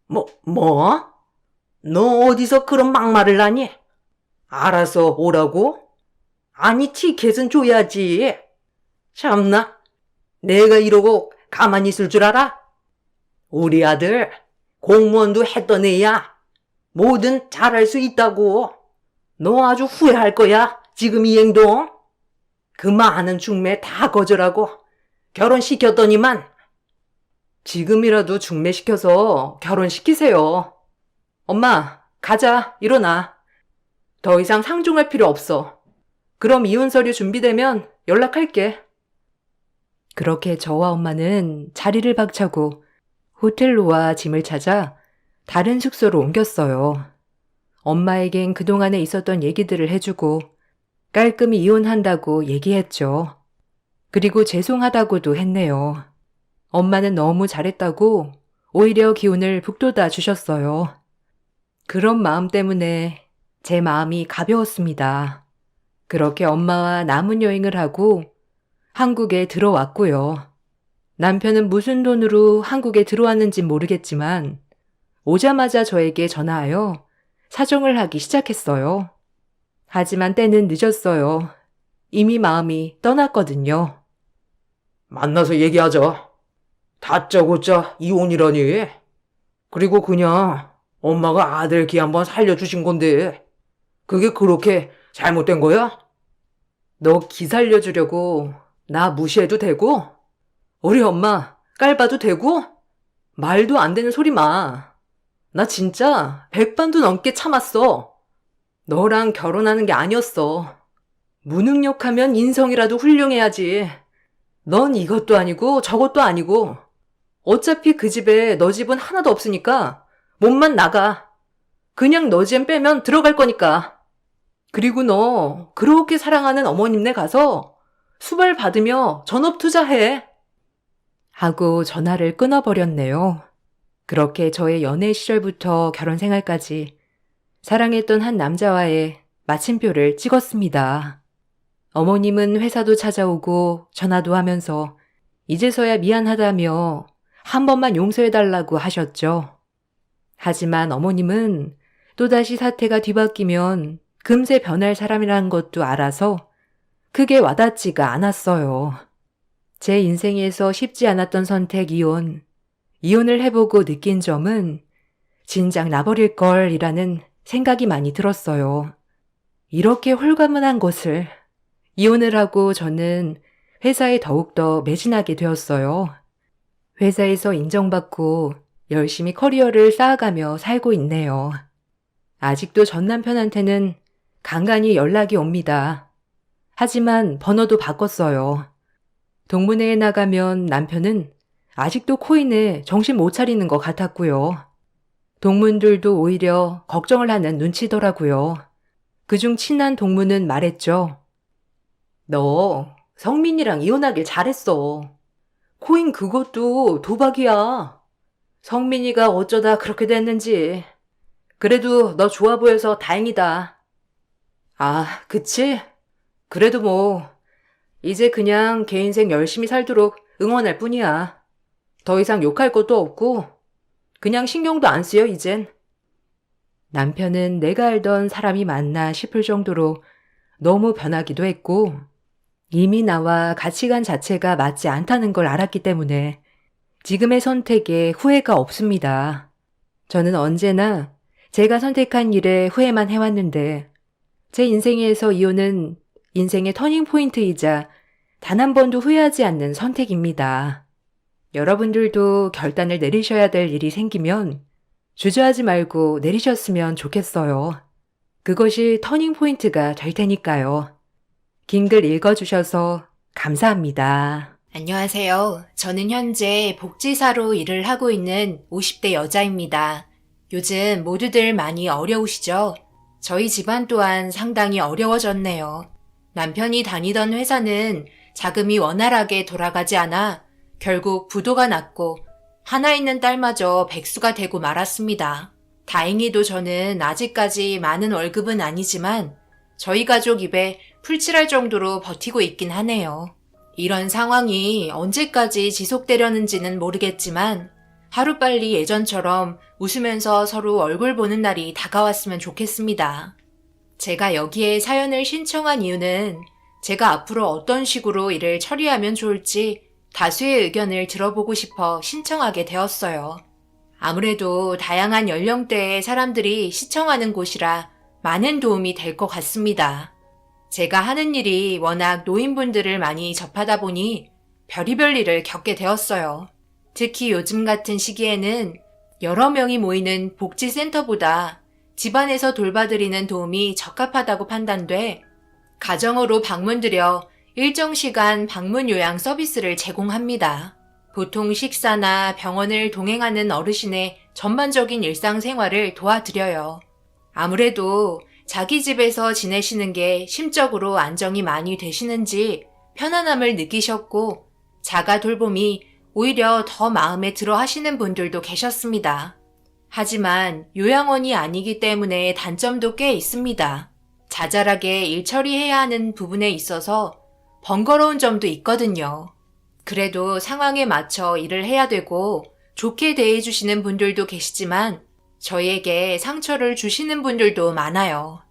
Speaker 2: 뭐? 너 어디서 그런 막말을 하니? 알아서 오라고? 아니, 티켓은 줘야지. 참나, 내가 이러고 가만히 있을 줄 알아? 우리 아들, 공무원도 했던 애야. 뭐든 잘할 수 있다고. 너 아주 후회할 거야, 지금 이 행동. 그 많은 중매 다 거절하고 결혼시켰더니만.
Speaker 1: 지금이라도 중매시켜서 결혼시키세요. 엄마, 가자. 일어나. 더 이상 상종할 필요 없어. 그럼 이혼 서류 준비되면 연락할게. 그렇게 저와 엄마는 자리를 박차고 호텔로와 짐을 찾아 다른 숙소로 옮겼어요. 엄마에겐 그동안에 있었던 얘기들을 해주고 깔끔히 이혼한다고 얘기했죠. 그리고 죄송하다고도 했네요. 엄마는 너무 잘했다고 오히려 기운을 북돋아 주셨어요. 그런 마음 때문에 제 마음이 가벼웠습니다. 그렇게 엄마와 남은 여행을 하고 한국에 들어왔고요. 남편은 무슨 돈으로 한국에 들어왔는지 모르겠지만 오자마자 저에게 전화하여 사정을 하기 시작했어요. 하지만 때는 늦었어요. 이미 마음이 떠났거든요.
Speaker 2: 만나서 얘기하자. 다짜고짜 이혼이라니. 그리고 그냥 엄마가 아들 기 한번 살려주신 건데 그게 그렇게 잘못된 거야?
Speaker 1: 너 기 살려주려고 나 무시해도 되고? 우리 엄마 깔봐도 되고? 말도 안 되는 소리 마. 나 진짜 100번도 넘게 참았어. 너랑 결혼하는 게 아니었어. 무능력하면 인성이라도 훌륭해야지. 넌 이것도 아니고 저것도 아니고. 어차피 그 집에 너 집은 하나도 없으니까 몸만 나가. 그냥 너 집 빼면 들어갈 거니까. 그리고 너 그렇게 사랑하는 어머님네 가서 수발 받으며 전업 투자해. 하고 전화를 끊어버렸네요. 그렇게 저의 연애 시절부터 결혼 생활까지 사랑했던 한 남자와의 마침표를 찍었습니다. 어머님은 회사도 찾아오고 전화도 하면서 이제서야 미안하다며 한 번만 용서해달라고 하셨죠. 하지만 어머님은 또다시 사태가 뒤바뀌면 금세 변할 사람이라는 것도 알아서 크게 와닿지가 않았어요. 제 인생에서 쉽지 않았던 선택 이혼을 해보고 느낀 점은 진작 나버릴 걸이라는 생각이 많이 들었어요. 이렇게 홀가분한 것을 이혼을 하고 저는 회사에 더욱더 매진하게 되었어요. 회사에서 인정받고 열심히 커리어를 쌓아가며 살고 있네요. 아직도 전 남편한테는 간간히 연락이 옵니다. 하지만 번호도 바꿨어요. 동문회에 나가면 남편은 아직도 코인에 정신 못 차리는 것 같았고요. 동문들도 오히려 걱정을 하는 눈치더라고요. 그중 친한 동문은 말했죠. 너 성민이랑 이혼하길 잘했어. 코인 그것도 도박이야. 성민이가 어쩌다 그렇게 됐는지. 그래도 너 좋아 보여서 다행이다. 아, 그치? 그래도 뭐 이제 그냥 걔 인생 열심히 살도록 응원할 뿐이야. 더 이상 욕할 것도 없고 그냥 신경도 안 쓰여 이젠. 남편은 내가 알던 사람이 맞나 싶을 정도로 너무 변하기도 했고 이미 나와 가치관 자체가 맞지 않다는 걸 알았기 때문에 지금의 선택에 후회가 없습니다. 저는 언제나 제가 선택한 일에 후회만 해왔는데 제 인생에서 이혼은 인생의 터닝포인트이자 단 한 번도 후회하지 않는 선택입니다. 여러분들도 결단을 내리셔야 될 일이 생기면 주저하지 말고 내리셨으면 좋겠어요. 그것이 터닝포인트가 될 테니까요. 긴 글 읽어주셔서 감사합니다. 안녕하세요. 저는 현재 복지사로 일을 하고 있는 50대 여자입니다. 요즘 모두들 많이 어려우시죠? 저희 집안 또한 상당히 어려워졌네요. 남편이 다니던 회사는 자금이 원활하게 돌아가지 않아 결국 부도가 났고 하나 있는 딸마저 백수가 되고 말았습니다. 다행히도 저는 아직까지 많은 월급은 아니지만 저희 가족 입에 풀칠할 정도로 버티고 있긴 하네요. 이런 상황이 언제까지 지속되려는지는 모르겠지만 하루빨리 예전처럼 웃으면서 서로 얼굴 보는 날이 다가왔으면 좋겠습니다. 제가 여기에 사연을 신청한 이유는 제가 앞으로 어떤 식으로 일을 처리하면 좋을지 다수의 의견을 들어보고 싶어 신청하게 되었어요. 아무래도 다양한 연령대의 사람들이 시청하는 곳이라 많은 도움이 될 것 같습니다. 제가 하는 일이 워낙 노인분들을 많이 접하다 보니 별의별 일을 겪게 되었어요. 특히 요즘 같은 시기에는 여러 명이 모이는 복지센터보다 집안에서 돌봐드리는 도움이 적합하다고 판단돼 가정으로 방문드려 일정 시간 방문 요양 서비스를 제공합니다. 보통 식사나 병원을 동행하는 어르신의 전반적인 일상생활을 도와드려요. 아무래도 자기 집에서 지내시는 게 심적으로 안정이 많이 되시는지 편안함을 느끼셨고 자가 돌봄이 오히려 더 마음에 들어 하시는 분들도 계셨습니다. 하지만 요양원이 아니기 때문에 단점도 꽤 있습니다. 자잘하게 일 처리해야 하는 부분에 있어서 번거로운 점도 있거든요. 그래도 상황에 맞춰 일을 해야 되고 좋게 대해주시는 분들도 계시지만 저희에게 상처를 주시는 분들도 많아요.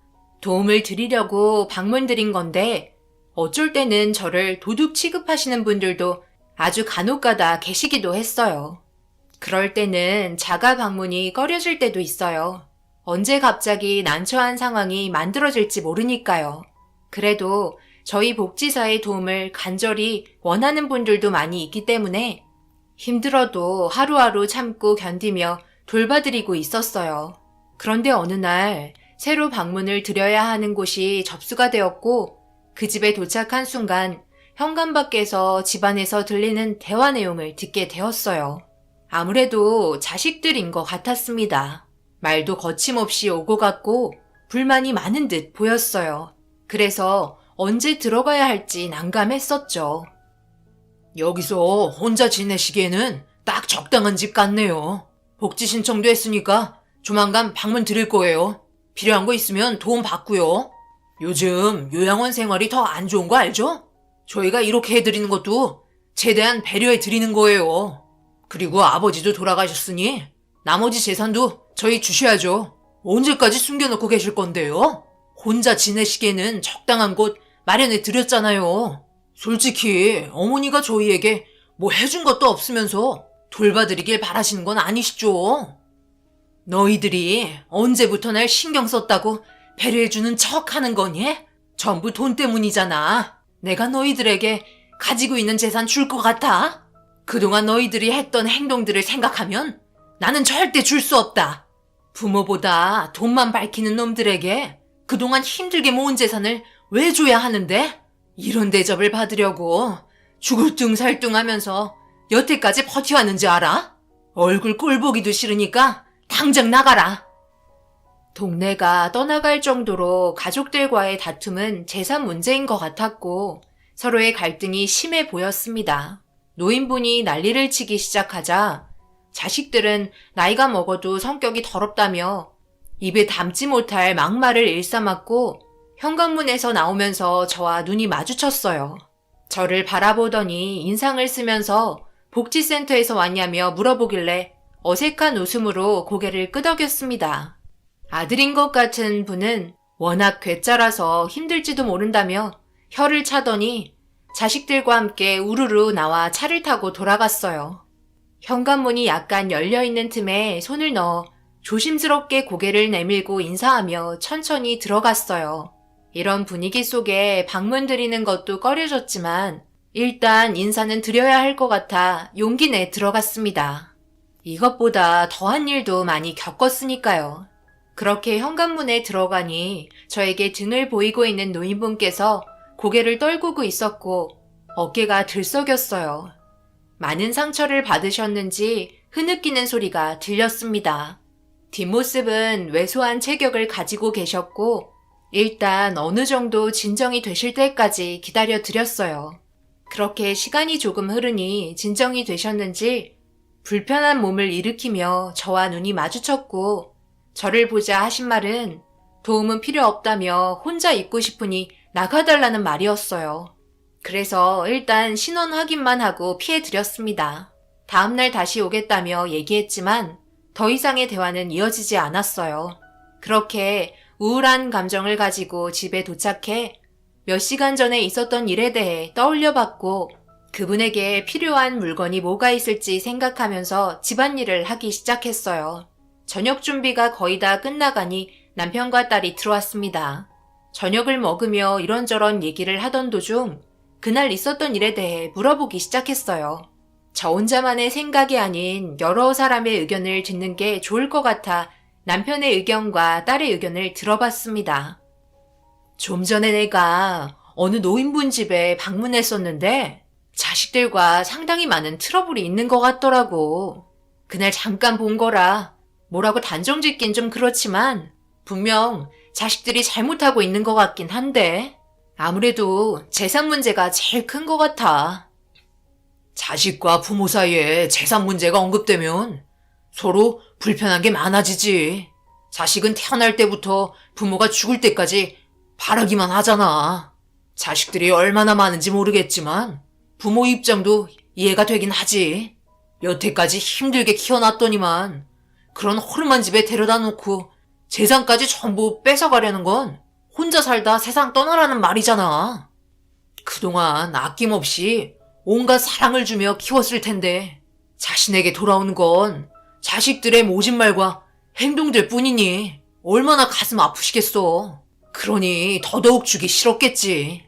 Speaker 1: 도움을 드리려고 방문드린 건데 어쩔 때는 저를 도둑 취급하시는 분들도 아주 간혹가다 계시기도 했어요. 그럴 때는 자가 방문이 꺼려질 때도 있어요. 언제 갑자기 난처한 상황이 만들어질지 모르니까요. 그래도 저희 복지사의 도움을 간절히 원하는 분들도 많이 있기 때문에 힘들어도 하루하루 참고 견디며 돌봐드리고 있었어요. 그런데 어느 날 새로 방문을 드려야 하는 곳이 접수가 되었고 그 집에 도착한 순간 현관 밖에서 집안에서 들리는 대화 내용을 듣게 되었어요. 아무래도 자식들인 것 같았습니다. 말도 거침없이 오고 갔고 불만이 많은 듯 보였어요. 그래서 언제 들어가야 할지 난감했었죠.
Speaker 2: 여기서 혼자 지내시기에는 딱 적당한 집 같네요. 복지 신청도 했으니까 조만간 방문 드릴 거예요. 필요한 거 있으면 도움 받고요. 요즘 요양원 생활이 더 안 좋은 거 알죠? 저희가 이렇게 해드리는 것도 최대한 배려해 드리는 거예요. 그리고 아버지도 돌아가셨으니 나머지 재산도 저희 주셔야죠. 언제까지 숨겨놓고 계실 건데요? 혼자 지내시기에는 적당한 곳 마련해 드렸잖아요. 솔직히 어머니가 저희에게 뭐 해준 것도 없으면서 돌봐드리길 바라시는 건 아니시죠? 너희들이 언제부터 날 신경 썼다고 배려해주는 척 하는 거니? 전부 돈 때문이잖아. 내가 너희들에게 가지고 있는 재산 줄 것 같아? 그동안 너희들이 했던 행동들을 생각하면 나는 절대 줄 수 없다. 부모보다 돈만 밝히는 놈들에게 그동안 힘들게 모은 재산을 왜 줘야 하는데? 이런 대접을 받으려고 죽을 둥살둥 하면서 여태까지 버텨왔는지 알아? 얼굴 꼴 보기도 싫으니까 당장 나가라.
Speaker 1: 동네가 떠나갈 정도로 가족들과의 다툼은 재산 문제인 것 같았고 서로의 갈등이 심해 보였습니다. 노인분이 난리를 치기 시작하자 자식들은 나이가 먹어도 성격이 더럽다며 입에 담지 못할 막말을 일삼았고 현관문에서 나오면서 저와 눈이 마주쳤어요. 저를 바라보더니 인상을 쓰면서 복지센터에서 왔냐며 물어보길래 어색한 웃음으로 고개를 끄덕였습니다. 아들인 것 같은 분은 워낙 괴짜라서 힘들지도 모른다며 혀를 차더니 자식들과 함께 우르르 나와 차를 타고 돌아갔어요. 현관문이 약간 열려있는 틈에 손을 넣어 조심스럽게 고개를 내밀고 인사하며 천천히 들어갔어요. 이런 분위기 속에 방문 드리는 것도 꺼려졌지만 일단 인사는 드려야 할 것 같아 용기 내 들어갔습니다. 이것보다 더한 일도 많이 겪었으니까요. 그렇게 현관문에 들어가니 저에게 등을 보이고 있는 노인분께서 고개를 떨구고 있었고 어깨가 들썩였어요. 많은 상처를 받으셨는지 흐느끼는 소리가 들렸습니다. 뒷모습은 왜소한 체격을 가지고 계셨고 일단 어느 정도 진정이 되실 때까지 기다려 드렸어요. 그렇게 시간이 조금 흐르니 진정이 되셨는지 불편한 몸을 일으키며 저와 눈이 마주쳤고 저를 보자 하신 말은 도움은 필요 없다며 혼자 있고 싶으니 나가달라는 말이었어요. 그래서 일단 신원 확인만 하고 피해드렸습니다. 다음날 다시 오겠다며 얘기했지만 더 이상의 대화는 이어지지 않았어요. 그렇게 우울한 감정을 가지고 집에 도착해 몇 시간 전에 있었던 일에 대해 떠올려봤고 그분에게 필요한 물건이 뭐가 있을지 생각하면서 집안일을 하기 시작했어요. 저녁 준비가 거의 다 끝나가니 남편과 딸이 들어왔습니다. 저녁을 먹으며 이런저런 얘기를 하던 도중 그날 있었던 일에 대해 물어보기 시작했어요. 저 혼자만의 생각이 아닌 여러 사람의 의견을 듣는 게 좋을 것 같아 남편의 의견과 딸의 의견을 들어봤습니다. 좀 전에 내가 어느 노인분 집에 방문했었는데 자식들과 상당히 많은 트러블이 있는 것 같더라고. 그날 잠깐 본 거라 뭐라고 단정짓긴 좀 그렇지만 분명 자식들이 잘못하고 있는 것 같긴 한데 아무래도 재산 문제가 제일 큰 것 같아. 자식과 부모 사이에 재산 문제가 언급되면 서로 불편한 게 많아지지. 자식은 태어날 때부터 부모가 죽을 때까지 바라기만 하잖아. 자식들이 얼마나 많은지 모르겠지만 부모 입장도 이해가 되긴 하지. 여태까지 힘들게 키워놨더니만 그런 허름한 집에 데려다 놓고 재산까지 전부 뺏어가려는 건 혼자 살다 세상 떠나라는 말이잖아. 그동안 아낌없이 온갖 사랑을 주며 키웠을 텐데 자신에게 돌아오는 건 자식들의 모진 말과 행동들 뿐이니 얼마나 가슴 아프시겠어. 그러니 더더욱 주기 싫었겠지.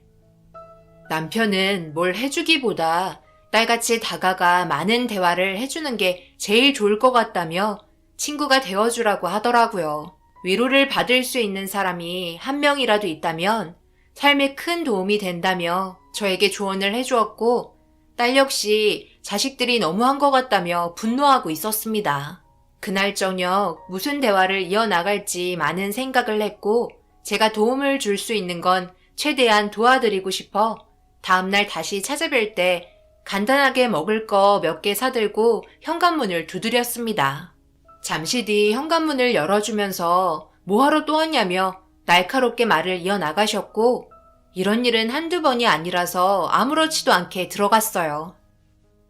Speaker 1: 남편은 뭘 해주기보다 딸같이 다가가 많은 대화를 해주는 게 제일 좋을 것 같다며 친구가 되어주라고 하더라고요. 위로를 받을 수 있는 사람이 한 명이라도 있다면 삶에 큰 도움이 된다며 저에게 조언을 해주었고 딸 역시 자식들이 너무한 것 같다며 분노하고 있었습니다. 그날 저녁 무슨 대화를 이어나갈지 많은 생각을 했고 제가 도움을 줄 수 있는 건 최대한 도와드리고 싶어 다음날 다시 찾아뵐 때 간단하게 먹을 거 몇 개 사들고 현관문을 두드렸습니다. 잠시 뒤 현관문을 열어주면서 뭐하러 또 왔냐며 날카롭게 말을 이어나가셨고 이런 일은 한두 번이 아니라서 아무렇지도 않게 들어갔어요.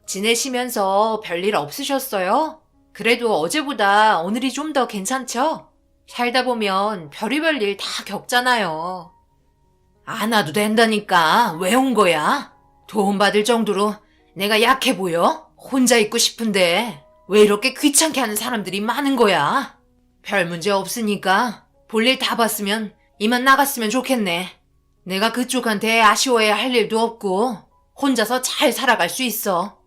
Speaker 1: 지내시면서 별일 없으셨어요? 그래도 어제보다 오늘이 좀 더 괜찮죠? 살다 보면 별의별 일 다 겪잖아요. 안 와도 된다니까 왜 온 거야? 도움받을 정도로 내가 약해 보여? 혼자 있고 싶은데 왜 이렇게 귀찮게 하는 사람들이 많은 거야? 별 문제 없으니까 볼일 다 봤으면 이만 나갔으면 좋겠네. 내가 그쪽한테 아쉬워해야 할 일도 없고 혼자서 잘 살아갈 수 있어.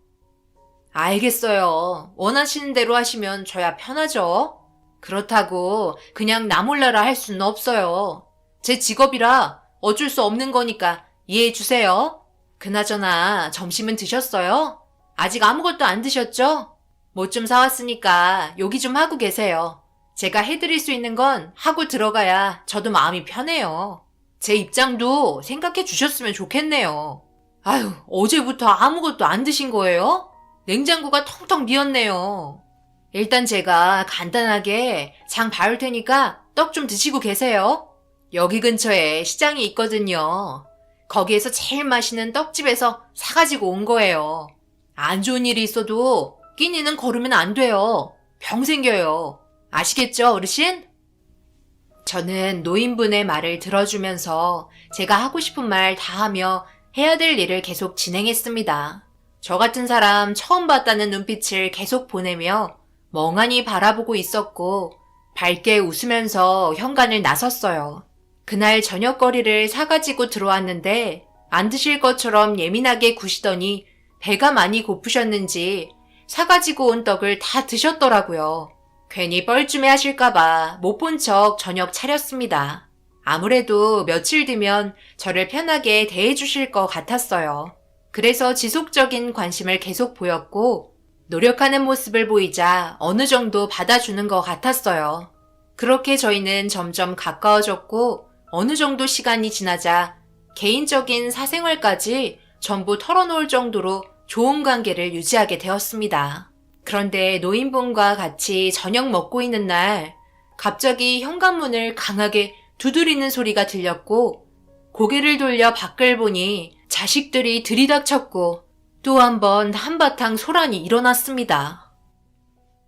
Speaker 1: 알겠어요. 원하시는 대로 하시면 저야 편하죠. 그렇다고 그냥 나 몰라라 할 수는 없어요. 제 직업이라 어쩔 수 없는 거니까 이해해 주세요. 그나저나 점심은 드셨어요? 아직 아무것도 안 드셨죠? 뭐 좀 사왔으니까 요기 좀 하고 계세요. 제가 해드릴 수 있는 건 하고 들어가야 저도 마음이 편해요. 제 입장도 생각해 주셨으면 좋겠네요. 아유, 어제부터 아무것도 안 드신 거예요? 냉장고가 텅텅 비었네요. 일단 제가 간단하게 장 봐올 테니까 떡 좀 드시고 계세요. 여기 근처에 시장이 있거든요. 거기에서 제일 맛있는 떡집에서 사가지고 온 거예요. 안 좋은 일이 있어도 끼니는 거르면 안 돼요. 병 생겨요. 아시겠죠, 어르신? 저는 노인분의 말을 들어주면서 제가 하고 싶은 말 다 하며 해야 될 일을 계속 진행했습니다. 저 같은 사람 처음 봤다는 눈빛을 계속 보내며 멍하니 바라보고 있었고 밝게 웃으면서 현관을 나섰어요. 그날 저녁거리를 사가지고 들어왔는데 안 드실 것처럼 예민하게 구시더니 배가 많이 고프셨는지 사가지고 온 떡을 다 드셨더라고요. 괜히 뻘쭘해 하실까봐 못 본 척 저녁 차렸습니다. 아무래도 며칠 뒤면 저를 편하게 대해주실 것 같았어요. 그래서 지속적인 관심을 계속 보였고 노력하는 모습을 보이자 어느 정도 받아주는 것 같았어요. 그렇게 저희는 점점 가까워졌고 어느 정도 시간이 지나자 개인적인 사생활까지 전부 털어놓을 정도로 좋은 관계를 유지하게 되었습니다. 그런데 노인분과 같이 저녁 먹고 있는 날 갑자기 현관문을 강하게 두드리는 소리가 들렸고 고개를 돌려 밖을 보니 자식들이 들이닥쳤고 또 한 번 한바탕 소란이 일어났습니다.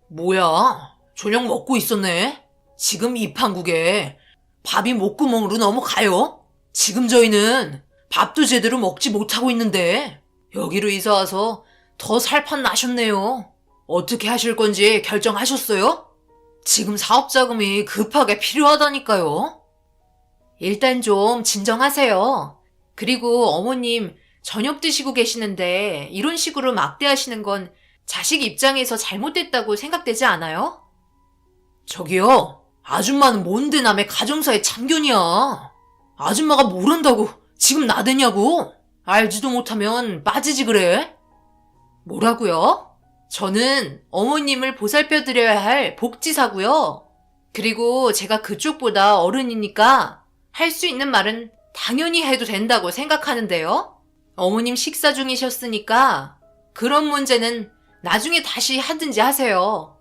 Speaker 1: 뭐야? 저녁 먹고 있었네? 지금 이 판국에 밥이 목구멍으로 넘어가요? 지금 저희는 밥도 제대로 먹지 못하고 있는데 여기로 이사 와서 더 살판 나셨네요. 어떻게 하실 건지 결정하셨어요? 지금 사업 자금이 급하게 필요하다니까요. 일단 좀 진정하세요. 그리고 어머님 저녁 드시고 계시는데 이런 식으로 막대하시는 건 자식 입장에서 잘못됐다고 생각되지 않아요? 저기요, 아줌마는 뭔데 남의 가정사에 참견이야. 아줌마가 뭘 한다고 지금 나대냐고? 알지도 못하면 빠지지 그래? 뭐라고요? 저는 어머님을 보살펴드려야 할 복지사고요. 그리고 제가 그쪽보다 어른이니까 할 수 있는 말은 당연히 해도 된다고 생각하는데요. 어머님 식사 중이셨으니까 그런 문제는 나중에 다시 하든지 하세요.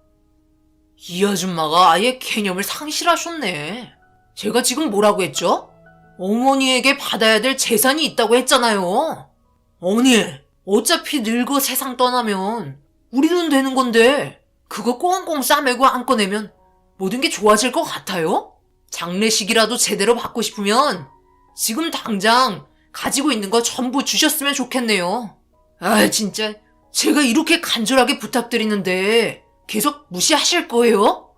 Speaker 1: 이 아줌마가 아예 개념을 상실하셨네. 제가 지금 뭐라고 했죠? 어머니에게 받아야 될 재산이 있다고 했잖아요. 어머니, 어차피 늙어 세상 떠나면 우리 돈 되는 건데 그거 꽁꽁 싸매고 안 꺼내면 모든 게 좋아질 것 같아요? 장례식이라도 제대로 받고 싶으면 지금 당장 가지고 있는 거 전부 주셨으면 좋겠네요. 아, 진짜 제가 이렇게 간절하게 부탁드리는데 계속 무시하실 거예요?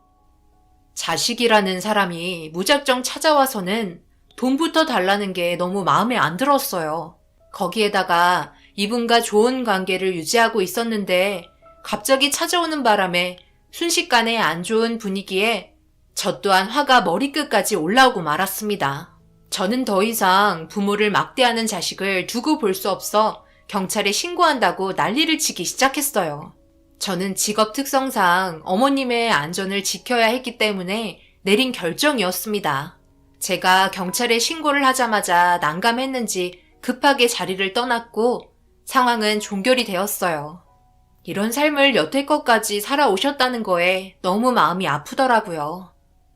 Speaker 1: 자식이라는 사람이 무작정 찾아와서는 돈부터 달라는 게 너무 마음에 안 들었어요. 거기에다가 이분과 좋은 관계를 유지하고 있었는데 갑자기 찾아오는 바람에 순식간에 안 좋은 분위기에 저 또한 화가 머리끝까지 올라오고 말았습니다. 저는 더 이상 부모를 막대하는 자식을 두고 볼 수 없어 경찰에 신고한다고 난리를 치기 시작했어요. 저는 직업 특성상 어머님의 안전을 지켜야 했기 때문에 내린 결정이었습니다. 제가 경찰에 신고를 하자마자 난감했는지 급하게 자리를 떠났고 상황은 종결이 되었어요. 이런 삶을 여태껏까지 살아오셨다는 거에 너무 마음이 아프더라고요.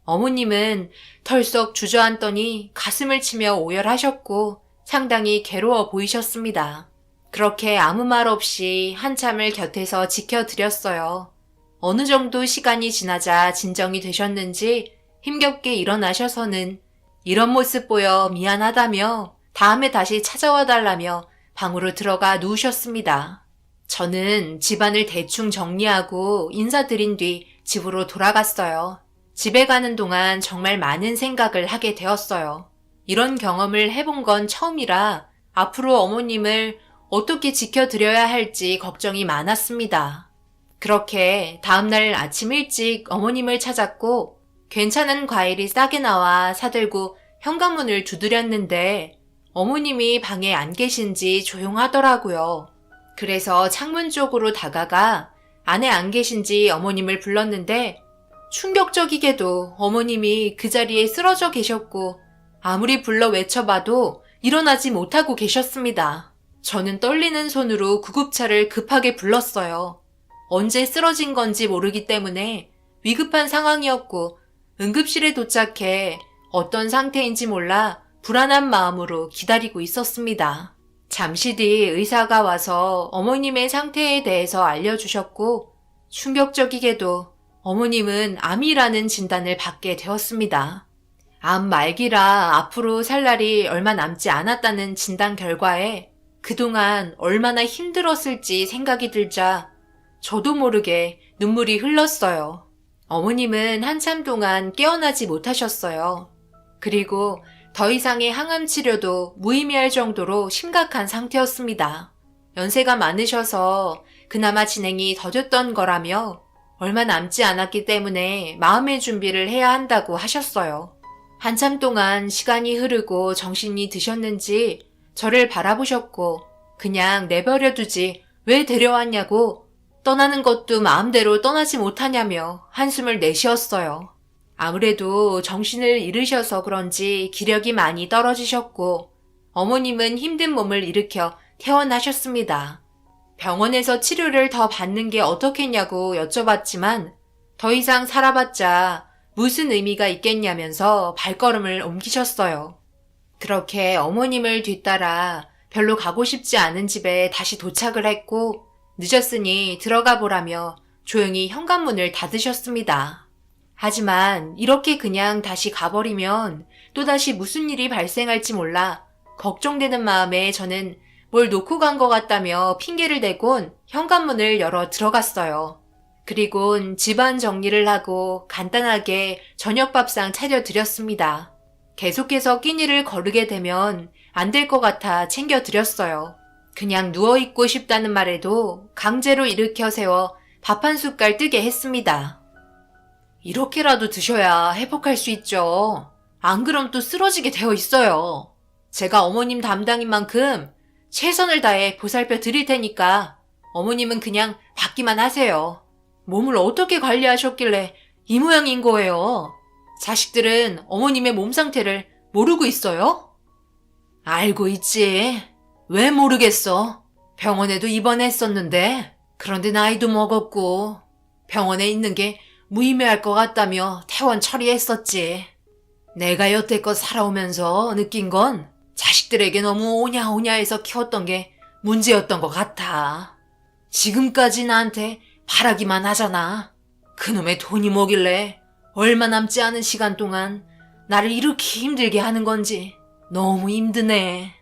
Speaker 1: 어머님은 털썩 주저앉더니 가슴을 치며 오열하셨고 상당히 괴로워 보이셨습니다. 그렇게 아무 말 없이 한참을 곁에서 지켜드렸어요. 어느 정도 시간이 지나자 진정이 되셨는지 힘겹게 일어나셔서는 이런 모습 보여 미안하다며 다음에 다시 찾아와 달라며 방으로 들어가 누우셨습니다. 저는 집안을 대충 정리하고 인사드린 뒤 집으로 돌아갔어요. 집에 가는 동안 정말 많은 생각을 하게 되었어요. 이런 경험을 해본 건 처음이라 앞으로 어머님을 어떻게 지켜드려야 할지 걱정이 많았습니다. 그렇게 다음날 아침 일찍 어머님을 찾았고 괜찮은 과일이 싸게 나와 사들고 현관문을 두드렸는데 어머님이 방에 안 계신지 조용하더라고요. 그래서 창문 쪽으로 다가가 안에 안 계신지 어머님을 불렀는데 충격적이게도 어머님이 그 자리에 쓰러져 계셨고 아무리 불러 외쳐봐도 일어나지 못하고 계셨습니다. 저는 떨리는 손으로 구급차를 급하게 불렀어요. 언제 쓰러진 건지 모르기 때문에 위급한 상황이었고 응급실에 도착해 어떤 상태인지 몰라 불안한 마음으로 기다리고 있었습니다. 잠시 뒤 의사가 와서 어머님의 상태에 대해서 알려주셨고 충격적이게도 어머님은 암이라는 진단을 받게 되었습니다. 암 말기라 앞으로 살 날이 얼마 남지 않았다는 진단 결과에 그동안 얼마나 힘들었을지 생각이 들자 저도 모르게 눈물이 흘렀어요. 어머님은 한참 동안 깨어나지 못하셨어요. 그리고 더 이상의 항암 치료도 무의미할 정도로 심각한 상태였습니다. 연세가 많으셔서 그나마 진행이 더뎠던 거라며 얼마 남지 않았기 때문에 마음의 준비를 해야 한다고 하셨어요. 한참 동안 시간이 흐르고 정신이 드셨는지 저를 바라보셨고 그냥 내버려 두지 왜 데려왔냐고 떠나는 것도 마음대로 떠나지 못하냐며 한숨을 내쉬었어요. 아무래도 정신을 잃으셔서 그런지 기력이 많이 떨어지셨고 어머님은 힘든 몸을 일으켜 퇴원하셨습니다. 병원에서 치료를 더 받는 게 어떻겠냐고 여쭤봤지만 더 이상 살아봤자 무슨 의미가 있겠냐면서 발걸음을 옮기셨어요. 그렇게 어머님을 뒤따라 별로 가고 싶지 않은 집에 다시 도착을 했고 늦었으니 들어가 보라며 조용히 현관문을 닫으셨습니다. 하지만 이렇게 그냥 다시 가버리면 또다시 무슨 일이 발생할지 몰라 걱정되는 마음에 저는 뭘 놓고 간 것 같다며 핑계를 대곤 현관문을 열어 들어갔어요. 그리곤 집안 정리를 하고 간단하게 저녁밥상 차려드렸습니다. 계속해서 끼니를 거르게 되면 안 될 것 같아 챙겨드렸어요. 그냥 누워있고 싶다는 말에도 강제로 일으켜 세워 밥 한 숟갈 뜨게 했습니다. 이렇게라도 드셔야 회복할 수 있죠. 안 그럼 또 쓰러지게 되어 있어요. 제가 어머님 담당인 만큼 최선을 다해 보살펴 드릴 테니까 어머님은 그냥 받기만 하세요. 몸을 어떻게 관리하셨길래 이 모양인 거예요? 자식들은 어머님의 몸 상태를 모르고 있어요? 알고 있지. 왜 모르겠어? 병원에도 입원했었는데 그런데 나이도 먹었고 병원에 있는 게 무의미할 것 같다며 퇴원 처리했었지. 내가 여태껏 살아오면서 느낀 건 자식들에게 너무 오냐오냐해서 키웠던 게 문제였던 것 같아. 지금까지 나한테 바라기만 하잖아. 그놈의 돈이 뭐길래 얼마 남지 않은 시간 동안 나를 이렇게 힘들게 하는 건지 너무 힘드네.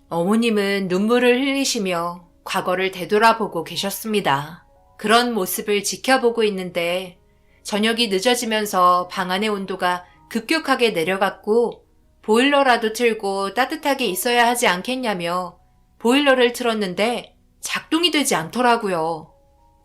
Speaker 1: 어머님은 눈물을 흘리시며 과거를 되돌아보고 계셨습니다. 그런 모습을 지켜보고 있는데 저녁이 늦어지면서 방 안의 온도가 급격하게 내려갔고 보일러라도 틀고 따뜻하게 있어야 하지 않겠냐며 보일러를 틀었는데 작동이 되지 않더라고요.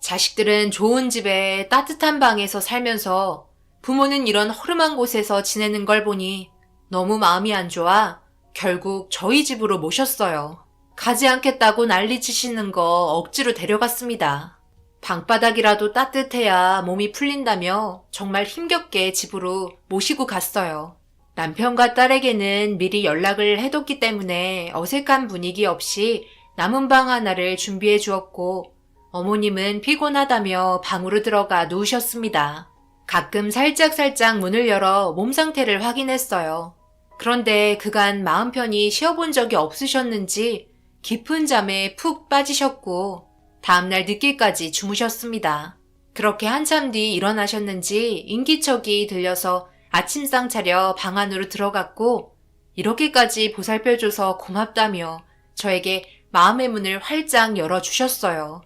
Speaker 1: 자식들은 좋은 집에 따뜻한 방에서 살면서 부모는 이런 허름한 곳에서 지내는 걸 보니 너무 마음이 안 좋아 결국 저희 집으로 모셨어요. 가지 않겠다고 난리치시는 거 억지로 데려갔습니다. 방바닥이라도 따뜻해야 몸이 풀린다며 정말 힘겹게 집으로 모시고 갔어요. 남편과 딸에게는 미리 연락을 해뒀기 때문에 어색한 분위기 없이 남은 방 하나를 준비해 주었고 어머님은 피곤하다며 방으로 들어가 누우셨습니다. 가끔 살짝살짝 문을 열어 몸 상태를 확인했어요. 그런데 그간 마음 편히 쉬어본 적이 없으셨는지 깊은 잠에 푹 빠지셨고 다음날 늦게까지 주무셨습니다. 그렇게 한참 뒤 일어나셨는지 인기척이 들려서 아침상 차려 방 안으로 들어갔고 이렇게까지 보살펴줘서 고맙다며 저에게 마음의 문을 활짝 열어주셨어요.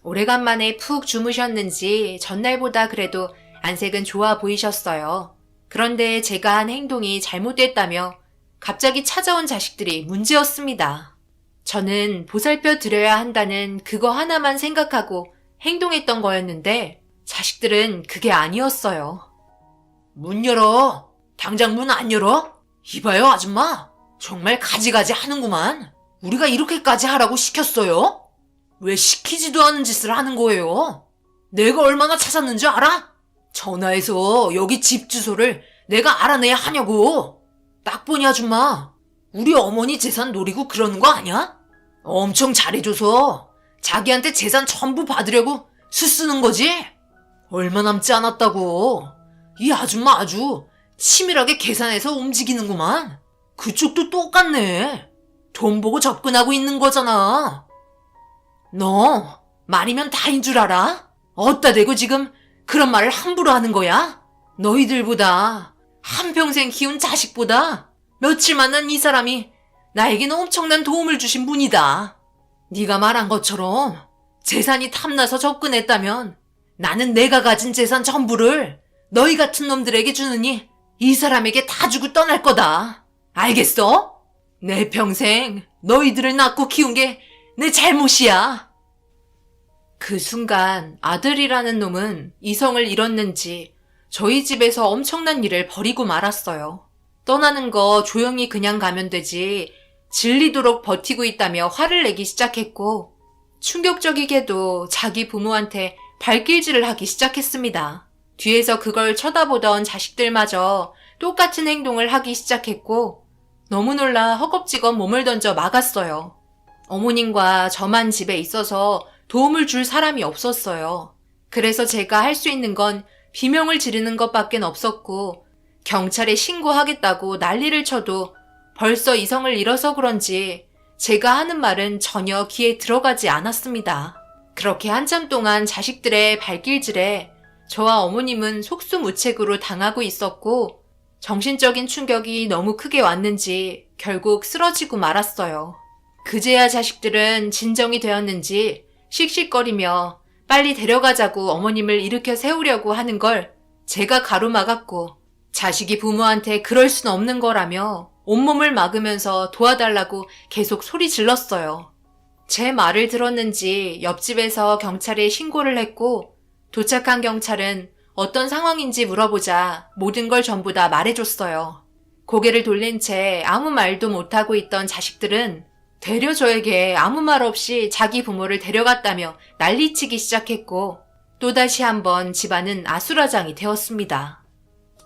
Speaker 1: 오래간만에 푹 주무셨는지 전날보다 그래도 안색은 좋아 보이셨어요. 그런데 제가 한 행동이 잘못됐다며 갑자기 찾아온 자식들이 문제였습니다. 저는 보살펴 드려야 한다는 그거 하나만 생각하고 행동했던 거였는데 자식들은 그게 아니었어요. 문 열어. 당장 문 안 열어? 이봐요 아줌마. 정말 가지가지 하는구만. 우리가 이렇게까지 하라고 시켰어요? 왜 시키지도 않은 짓을 하는 거예요? 내가 얼마나 찾았는지 알아? 전화해서 여기 집 주소를 내가 알아내야 하냐고. 딱 보니 아줌마, 우리 어머니 재산 노리고 그러는 거 아니야? 엄청 잘해줘서 자기한테 재산 전부 받으려고 수 쓰는 거지? 얼마 남지 않았다고. 이 아줌마 아주 치밀하게 계산해서 움직이는구만. 그쪽도 똑같네. 돈 보고 접근하고 있는 거잖아. 너 말이면 다인 줄 알아? 어따 대고 지금 그런 말을 함부로 하는 거야? 너희들보다 한평생 키운 자식보다 며칠 만난 이 사람이 나에겐 엄청난 도움을 주신 분이다. 네가 말한 것처럼 재산이 탐나서 접근했다면 나는 내가 가진 재산 전부를 너희 같은 놈들에게 주느니 이 사람에게 다 주고 떠날 거다. 알겠어? 내 평생 너희들을 낳고 키운 게 내 잘못이야. 그 순간 아들이라는 놈은 이성을 잃었는지 저희 집에서 엄청난 일을 벌이고 말았어요. 떠나는 거 조용히 그냥 가면 되지 질리도록 버티고 있다며 화를 내기 시작했고 충격적이게도 자기 부모한테 발길질을 하기 시작했습니다. 뒤에서 그걸 쳐다보던 자식들마저 똑같은 행동을 하기 시작했고 너무 놀라 허겁지겁 몸을 던져 막았어요. 어머님과 저만 집에 있어서 도움을 줄 사람이 없었어요. 그래서 제가 할 수 있는 건 비명을 지르는 것밖엔 없었고 경찰에 신고하겠다고 난리를 쳐도 벌써 이성을 잃어서 그런지 제가 하는 말은 전혀 귀에 들어가지 않았습니다. 그렇게 한참 동안 자식들의 발길질에 저와 어머님은 속수무책으로 당하고 있었고 정신적인 충격이 너무 크게 왔는지 결국 쓰러지고 말았어요. 그제야 자식들은 진정이 되었는지 씩씩거리며 빨리 데려가자고 어머님을 일으켜 세우려고 하는 걸 제가 가로막았고 자식이 부모한테 그럴 순 없는 거라며 온몸을 막으면서 도와달라고 계속 소리 질렀어요. 제 말을 들었는지 옆집에서 경찰에 신고를 했고 도착한 경찰은 어떤 상황인지 물어보자 모든 걸 전부 다 말해줬어요. 고개를 돌린 채 아무 말도 못하고 있던 자식들은 되려 저에게 아무 말 없이 자기 부모를 데려갔다며 난리치기 시작했고 또다시 한번 집안은 아수라장이 되었습니다.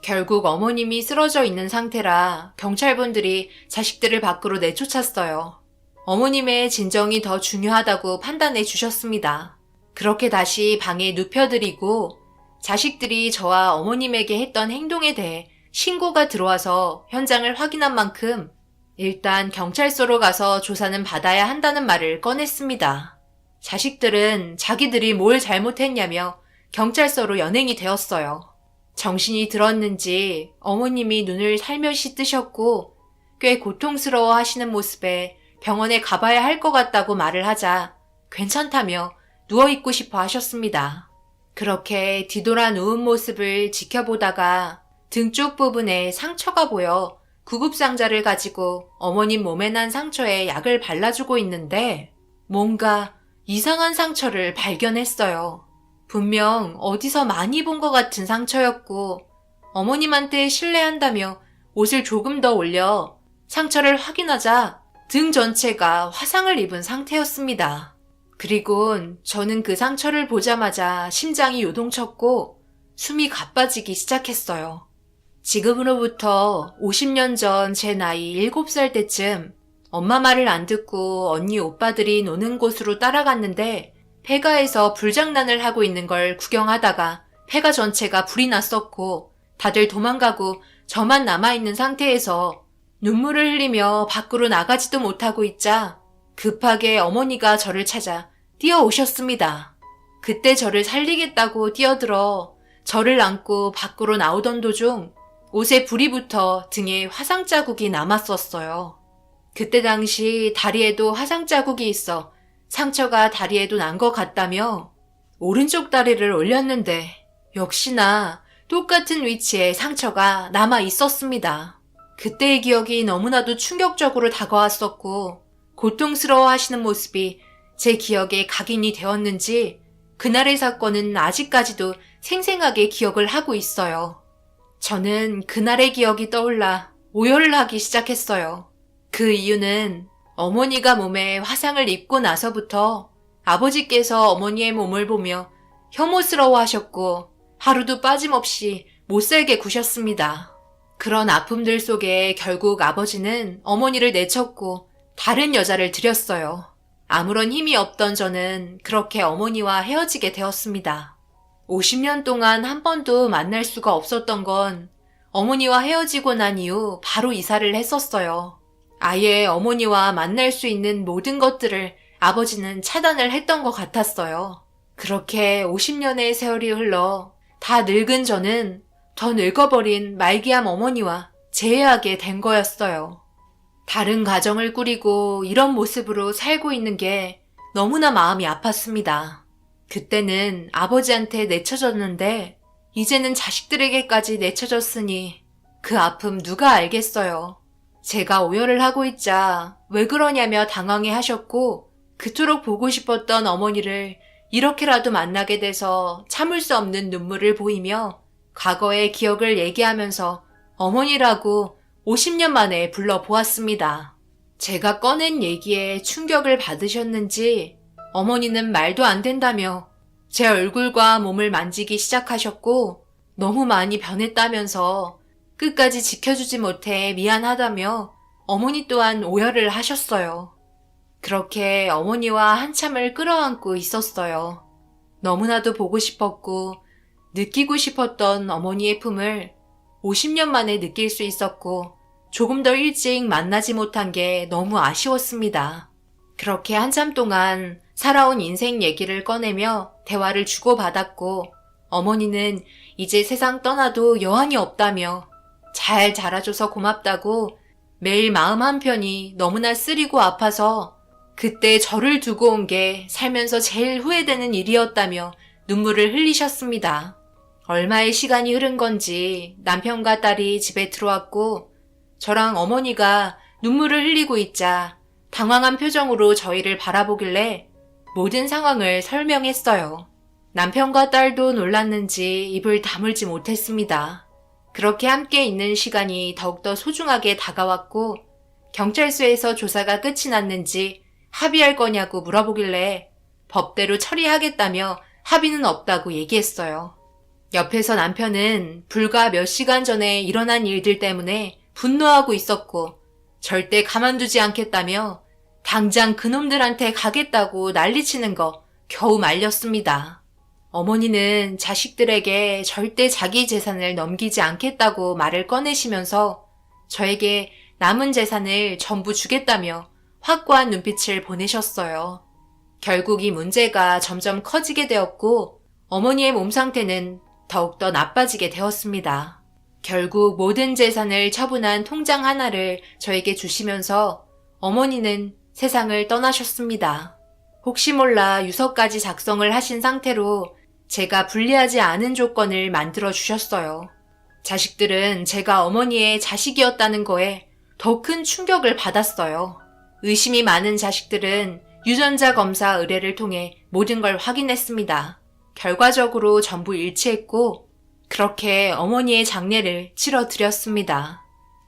Speaker 1: 결국 어머님이 쓰러져 있는 상태라 경찰분들이 자식들을 밖으로 내쫓았어요. 어머님의 진정이 더 중요하다고 판단해 주셨습니다. 그렇게 다시 방에 눕혀드리고 자식들이 저와 어머님에게 했던 행동에 대해 신고가 들어와서 현장을 확인한 만큼 일단 경찰서로 가서 조사는 받아야 한다는 말을 꺼냈습니다. 자식들은 자기들이 뭘 잘못했냐며 경찰서로 연행이 되었어요. 정신이 들었는지 어머님이 눈을 살며시 뜨셨고 꽤 고통스러워 하시는 모습에 병원에 가봐야 할 것 같다고 말을 하자 괜찮다며 누워있고 싶어 하셨습니다. 그렇게 뒤돌아 누운 모습을 지켜보다가 등 쪽 부분에 상처가 보여 구급상자를 가지고 어머님 몸에 난 상처에 약을 발라주고 있는데 뭔가 이상한 상처를 발견했어요. 분명 어디서 많이 본 것 같은 상처였고 어머님한테 실례한다며 옷을 조금 더 올려 상처를 확인하자 등 전체가 화상을 입은 상태였습니다. 그리곤 저는 그 상처를 보자마자 심장이 요동쳤고 숨이 가빠지기 시작했어요. 지금으로부터 50년 전 제 나이 7살 때쯤 엄마 말을 안 듣고 언니 오빠들이 노는 곳으로 따라갔는데 폐가에서 불장난을 하고 있는 걸 구경하다가 폐가 전체가 불이 났었고 다들 도망가고 저만 남아있는 상태에서 눈물을 흘리며 밖으로 나가지도 못하고 있자 급하게 어머니가 저를 찾아 뛰어오셨습니다. 그때 저를 살리겠다고 뛰어들어 저를 안고 밖으로 나오던 도중 옷에 불이 붙어 등에 화상 자국이 남았었어요. 그때 당시 다리에도 화상 자국이 있어 상처가 다리에도 난 것 같다며 오른쪽 다리를 올렸는데 역시나 똑같은 위치에 상처가 남아 있었습니다. 그때의 기억이 너무나도 충격적으로 다가왔었고 고통스러워 하시는 모습이 제 기억에 각인이 되었는지 그날의 사건은 아직까지도 생생하게 기억을 하고 있어요. 저는 그날의 기억이 떠올라 오열을 하기 시작했어요. 그 이유는 어머니가 몸에 화상을 입고 나서부터 아버지께서 어머니의 몸을 보며 혐오스러워 하셨고 하루도 빠짐없이 못살게 구셨습니다. 그런 아픔들 속에 결국 아버지는 어머니를 내쳤고 다른 여자를 들였어요. 아무런 힘이 없던 저는 그렇게 어머니와 헤어지게 되었습니다. 50년 동안 한 번도 만날 수가 없었던 건 어머니와 헤어지고 난 이후 바로 이사를 했었어요. 아예 어머니와 만날 수 있는 모든 것들을 아버지는 차단을 했던 것 같았어요. 그렇게 50년의 세월이 흘러 다 늙은 저는 더 늙어버린 말기암 어머니와 재회하게 된 거였어요. 다른 가정을 꾸리고 이런 모습으로 살고 있는 게 너무나 마음이 아팠습니다. 그때는 아버지한테 내쳐졌는데 이제는 자식들에게까지 내쳐졌으니 그 아픔 누가 알겠어요. 제가 오열을 하고 있자 왜 그러냐며 당황해 하셨고 그토록 보고 싶었던 어머니를 이렇게라도 만나게 돼서 참을 수 없는 눈물을 보이며 과거의 기억을 얘기하면서 어머니라고 50년 만에 불러보았습니다. 제가 꺼낸 얘기에 충격을 받으셨는지 어머니는 말도 안 된다며 제 얼굴과 몸을 만지기 시작하셨고 너무 많이 변했다면서 끝까지 지켜주지 못해 미안하다며 어머니 또한 오열을 하셨어요. 그렇게 어머니와 한참을 끌어안고 있었어요. 너무나도 보고 싶었고 느끼고 싶었던 어머니의 품을 50년 만에 느낄 수 있었고 조금 더 일찍 만나지 못한 게 너무 아쉬웠습니다. 그렇게 한참 동안 살아온 인생 얘기를 꺼내며 대화를 주고받았고 어머니는 이제 세상 떠나도 여한이 없다며 잘 자라줘서 고맙다고 매일 마음 한편이 너무나 쓰리고 아파서 그때 저를 두고 온 게 살면서 제일 후회되는 일이었다며 눈물을 흘리셨습니다. 얼마의 시간이 흐른 건지 남편과 딸이 집에 들어왔고 저랑 어머니가 눈물을 흘리고 있자 당황한 표정으로 저희를 바라보길래 모든 상황을 설명했어요. 남편과 딸도 놀랐는지 입을 다물지 못했습니다. 그렇게 함께 있는 시간이 더욱더 소중하게 다가왔고 경찰서에서 조사가 끝이 났는지 합의할 거냐고 물어보길래 법대로 처리하겠다며 합의는 없다고 얘기했어요. 옆에서 남편은 불과 몇 시간 전에 일어난 일들 때문에 분노하고 있었고 절대 가만두지 않겠다며 당장 그놈들한테 가겠다고 난리치는 거 겨우 말렸습니다. 어머니는 자식들에게 절대 자기 재산을 넘기지 않겠다고 말을 꺼내시면서 저에게 남은 재산을 전부 주겠다며 확고한 눈빛을 보내셨어요. 결국 이 문제가 점점 커지게 되었고 어머니의 몸 상태는 더욱더 나빠지게 되었습니다. 결국 모든 재산을 처분한 통장 하나를 저에게 주시면서 어머니는 세상을 떠나셨습니다. 혹시 몰라 유서까지 작성을 하신 상태로 제가 불리하지 않은 조건을 만들어 주셨어요. 자식들은 제가 어머니의 자식이었다는 거에 더 큰 충격을 받았어요. 의심이 많은 자식들은 유전자 검사 의뢰를 통해 모든 걸 확인했습니다. 결과적으로 전부 일치했고 그렇게 어머니의 장례를 치러드렸습니다.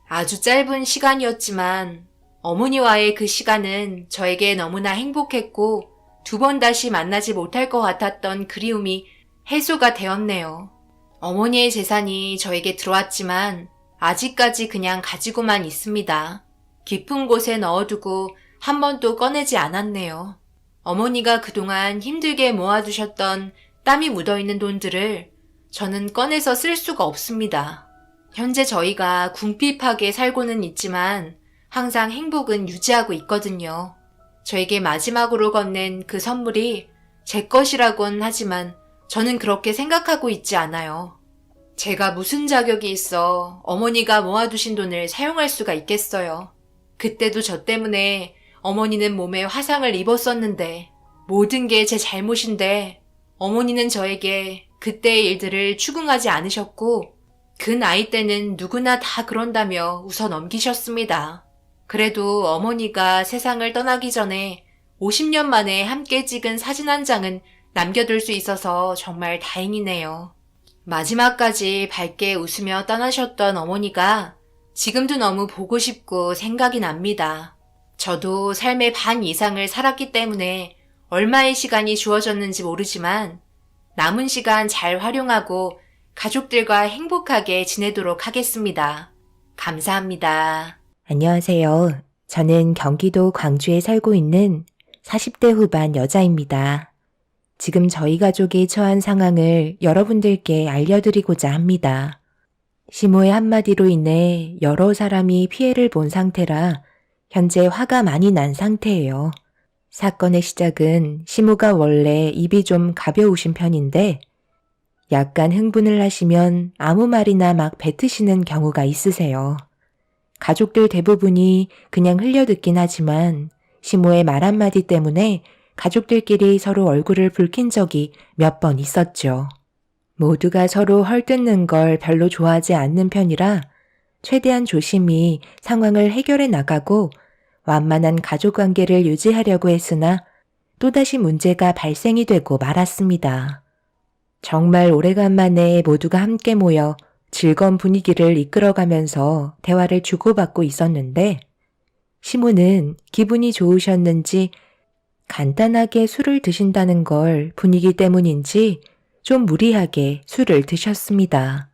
Speaker 1: 아주 짧은 시간이었지만 어머니와의 그 시간은 저에게 너무나 행복했고 2번 다시 만나지 못할 것 같았던 그리움이 해소가 되었네요. 어머니의 재산이 저에게 들어왔지만 아직까지 그냥 가지고만 있습니다. 깊은 곳에 넣어두고 한 번도 꺼내지 않았네요. 어머니가 그동안 힘들게 모아두셨던 땀이 묻어있는 돈들을 저는 꺼내서 쓸 수가 없습니다. 현재 저희가 궁핍하게 살고는 있지만 항상 행복은 유지하고 있거든요. 저에게 마지막으로 건넨 그 선물이 제 것이라곤 하지만 저는 그렇게 생각하고 있지 않아요. 제가 무슨 자격이 있어 어머니가 모아두신 돈을 사용할 수가 있겠어요. 그때도 저 때문에 어머니는 몸에 화상을 입었었는데 모든 게 제 잘못인데 어머니는 저에게 그때의 일들을 추궁하지 않으셨고 그 나이 때는 누구나 다 그런다며 웃어 넘기셨습니다. 그래도 어머니가 세상을 떠나기 전에 50년 만에 함께 찍은 사진 한 장은 남겨둘 수 있어서 정말 다행이네요. 마지막까지 밝게 웃으며 떠나셨던 어머니가 지금도 너무 보고 싶고 생각이 납니다. 저도 삶의 반 이상을 살았기 때문에 얼마의 시간이 주어졌는지 모르지만 남은 시간 잘 활용하고 가족들과 행복하게 지내도록 하겠습니다. 감사합니다.
Speaker 3: 안녕하세요. 저는 경기도 광주에 살고 있는 40대 후반 여자입니다. 지금 저희 가족이 처한 상황을 여러분들께 알려드리고자 합니다. 시모의 한마디로 인해 여러 사람이 피해를 본 상태라 현재 화가 많이 난 상태예요. 사건의 시작은 시모가 원래 입이 좀 가벼우신 편인데 약간 흥분을 하시면 아무 말이나 막 뱉으시는 경우가 있으세요. 가족들 대부분이 그냥 흘려듣긴 하지만 시모의 말 한마디 때문에 가족들끼리 서로 얼굴을 붉힌 적이 몇 번 있었죠. 모두가 서로 헐뜯는 걸 별로 좋아하지 않는 편이라 최대한 조심히 상황을 해결해 나가고 완만한 가족관계를 유지하려고 했으나 또다시 문제가 발생이 되고 말았습니다. 정말 오래간만에 모두가 함께 모여 즐거운 분위기를 이끌어가면서 대화를 주고받고 있었는데 시모는 기분이 좋으셨는지 간단하게 술을 드신다는 걸 분위기 때문인지 좀 무리하게 술을 드셨습니다.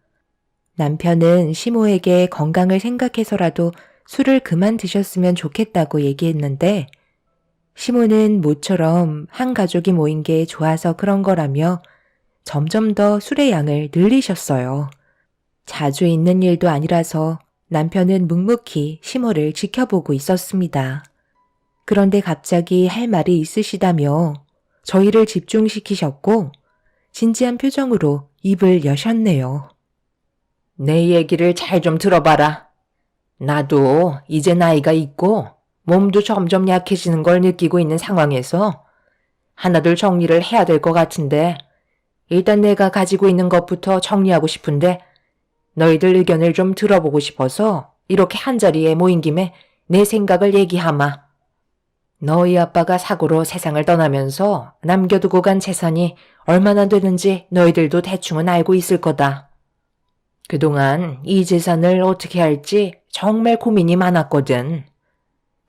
Speaker 3: 남편은 시모에게 건강을 생각해서라도 술을 그만 드셨으면 좋겠다고 얘기했는데 시모는 모처럼 한 가족이 모인 게 좋아서 그런 거라며 점점 더 술의 양을 늘리셨어요. 자주 있는 일도 아니라서 남편은 묵묵히 시모를 지켜보고 있었습니다. 그런데 갑자기 할 말이 있으시다며 저희를 집중시키셨고 진지한 표정으로 입을 여셨네요.
Speaker 2: 내 얘기를 잘 좀 들어봐라. 나도 이제 나이가 있고 몸도 점점 약해지는 걸 느끼고 있는 상황에서 하나둘 정리를 해야 될 것 같은데 일단 내가 가지고 있는 것부터 정리하고 싶은데 너희들 의견을 좀 들어보고 싶어서 이렇게 한자리에 모인 김에 내 생각을 얘기하마. 너희 아빠가 사고로 세상을 떠나면서 남겨두고 간 재산이 얼마나 되는지 너희들도 대충은 알고 있을 거다. 그동안 이 재산을 어떻게 할지 정말 고민이 많았거든.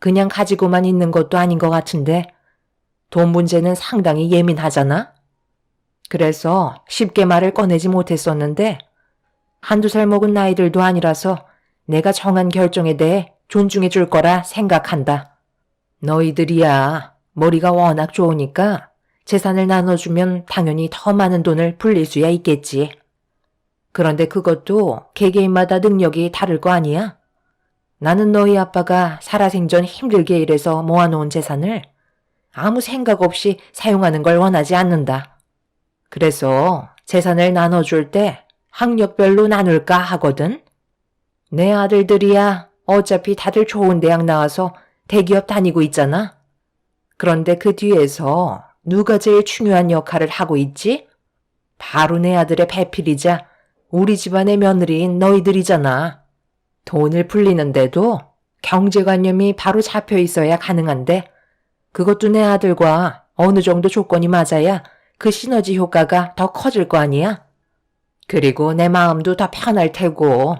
Speaker 2: 그냥 가지고만 있는 것도 아닌 것 같은데 돈 문제는 상당히 예민하잖아? 그래서 쉽게 말을 꺼내지 못했었는데 한두 살 먹은 나이들도 아니라서 내가 정한 결정에 대해 존중해 줄 거라 생각한다. 너희들이야 머리가 워낙 좋으니까 재산을 나눠주면 당연히 더 많은 돈을 불릴 수야 있겠지. 그런데 그것도 개개인마다 능력이 다를 거 아니야? 나는 너희 아빠가 살아생전 힘들게 일해서 모아놓은 재산을 아무 생각 없이 사용하는 걸 원하지 않는다. 그래서 재산을 나눠줄 때 학력별로 나눌까 하거든. 내 아들들이야 어차피 다들 좋은 대학 나와서 대기업 다니고 있잖아. 그런데 그 뒤에서 누가 제일 중요한 역할을 하고 있지? 바로 내 아들의 배필이자 우리 집안의 며느리인 너희들이잖아. 돈을 불리는데도 경제관념이 바로 잡혀 있어야 가능한데 그것도 내 아들과 어느 정도 조건이 맞아야 그 시너지 효과가 더 커질 거 아니야? 그리고 내 마음도 더 편할 테고.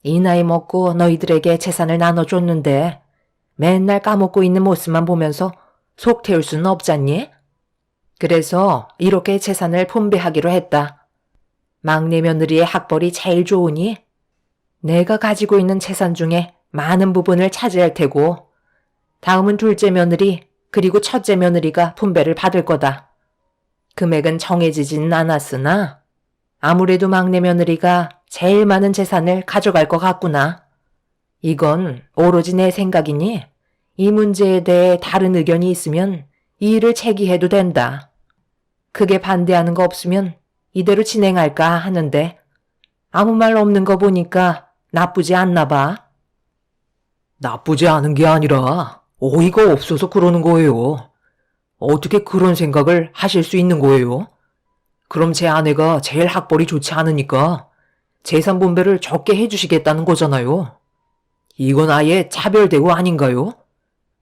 Speaker 2: 이 나이 먹고 너희들에게 재산을 나눠줬는데 맨날 까먹고 있는 모습만 보면서 속 태울 수는 없잖니? 그래서 이렇게 재산을 분배하기로 했다. 막내 며느리의 학벌이 제일 좋으니 내가 가지고 있는 재산 중에 많은 부분을 차지할 테고 다음은 둘째 며느리 그리고 첫째 며느리가 분배를 받을 거다. 금액은 정해지지는 않았으나 아무래도 막내 며느리가 제일 많은 재산을 가져갈 것 같구나. 이건 오로지 내 생각이니 이 문제에 대해 다른 의견이 있으면 이의를 제기해도 된다. 크게 반대하는 거 없으면 이대로 진행할까 하는데 아무 말 없는 거 보니까 나쁘지 않나 봐. 나쁘지 않은 게 아니라 어이가 없어서 그러는 거예요. 어떻게 그런 생각을 하실 수 있는 거예요? 그럼 제 아내가 제일 학벌이 좋지 않으니까 재산 분배를 적게 해주시겠다는 거잖아요. 이건 아예 차별 대우 아닌가요?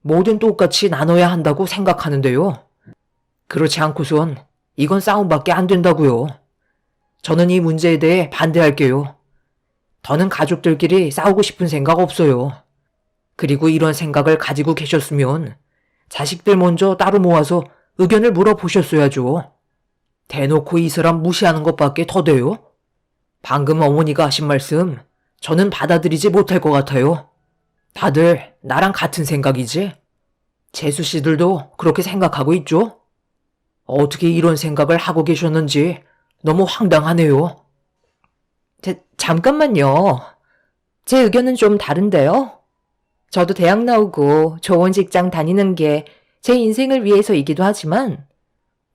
Speaker 2: 뭐든 똑같이 나눠야 한다고 생각하는데요. 그렇지 않고선 이건 싸움밖에 안 된다고요. 저는 이 문제에 대해 반대할게요. 더는 가족들끼리 싸우고 싶은 생각 없어요. 그리고 이런 생각을 가지고 계셨으면 자식들 먼저 따로 모아서 의견을 물어보셨어야죠. 대놓고 이 사람 무시하는 것밖에 더 돼요? 방금 어머니가 하신 말씀 저는 받아들이지 못할 것 같아요. 다들 나랑 같은 생각이지? 재수 씨들도 그렇게 생각하고 있죠? 어떻게 이런 생각을 하고 계셨는지 너무 황당하네요.
Speaker 1: 잠깐만요. 제 의견은 좀 다른데요. 저도 대학 나오고 좋은 직장 다니는 게 제 인생을 위해서이기도 하지만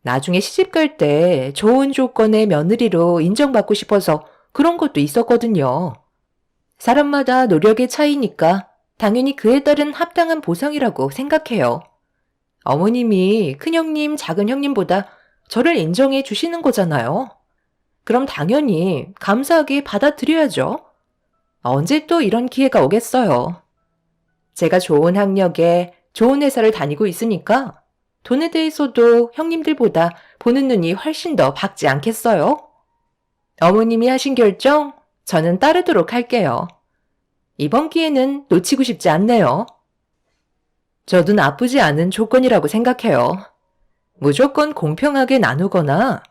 Speaker 1: 나중에 시집 갈 때 좋은 조건의 며느리로 인정받고 싶어서 그런 것도 있었거든요. 사람마다 노력의 차이니까 당연히 그에 따른 합당한 보상이라고 생각해요. 어머님이 큰형님, 작은형님보다 저를 인정해 주시는 거잖아요. 그럼 당연히 감사하게 받아들여야죠. 언제 또 이런 기회가 오겠어요. 제가 좋은 학력에 좋은 회사를 다니고 있으니까 돈에 대해서도 형님들보다 보는 눈이 훨씬 더 밝지 않겠어요? 어머님이 하신 결정 저는 따르도록 할게요. 이번 기회는 놓치고 싶지 않네요. 저도 나쁘지 않은 조건이라고 생각해요. 무조건 공평하게 나누거나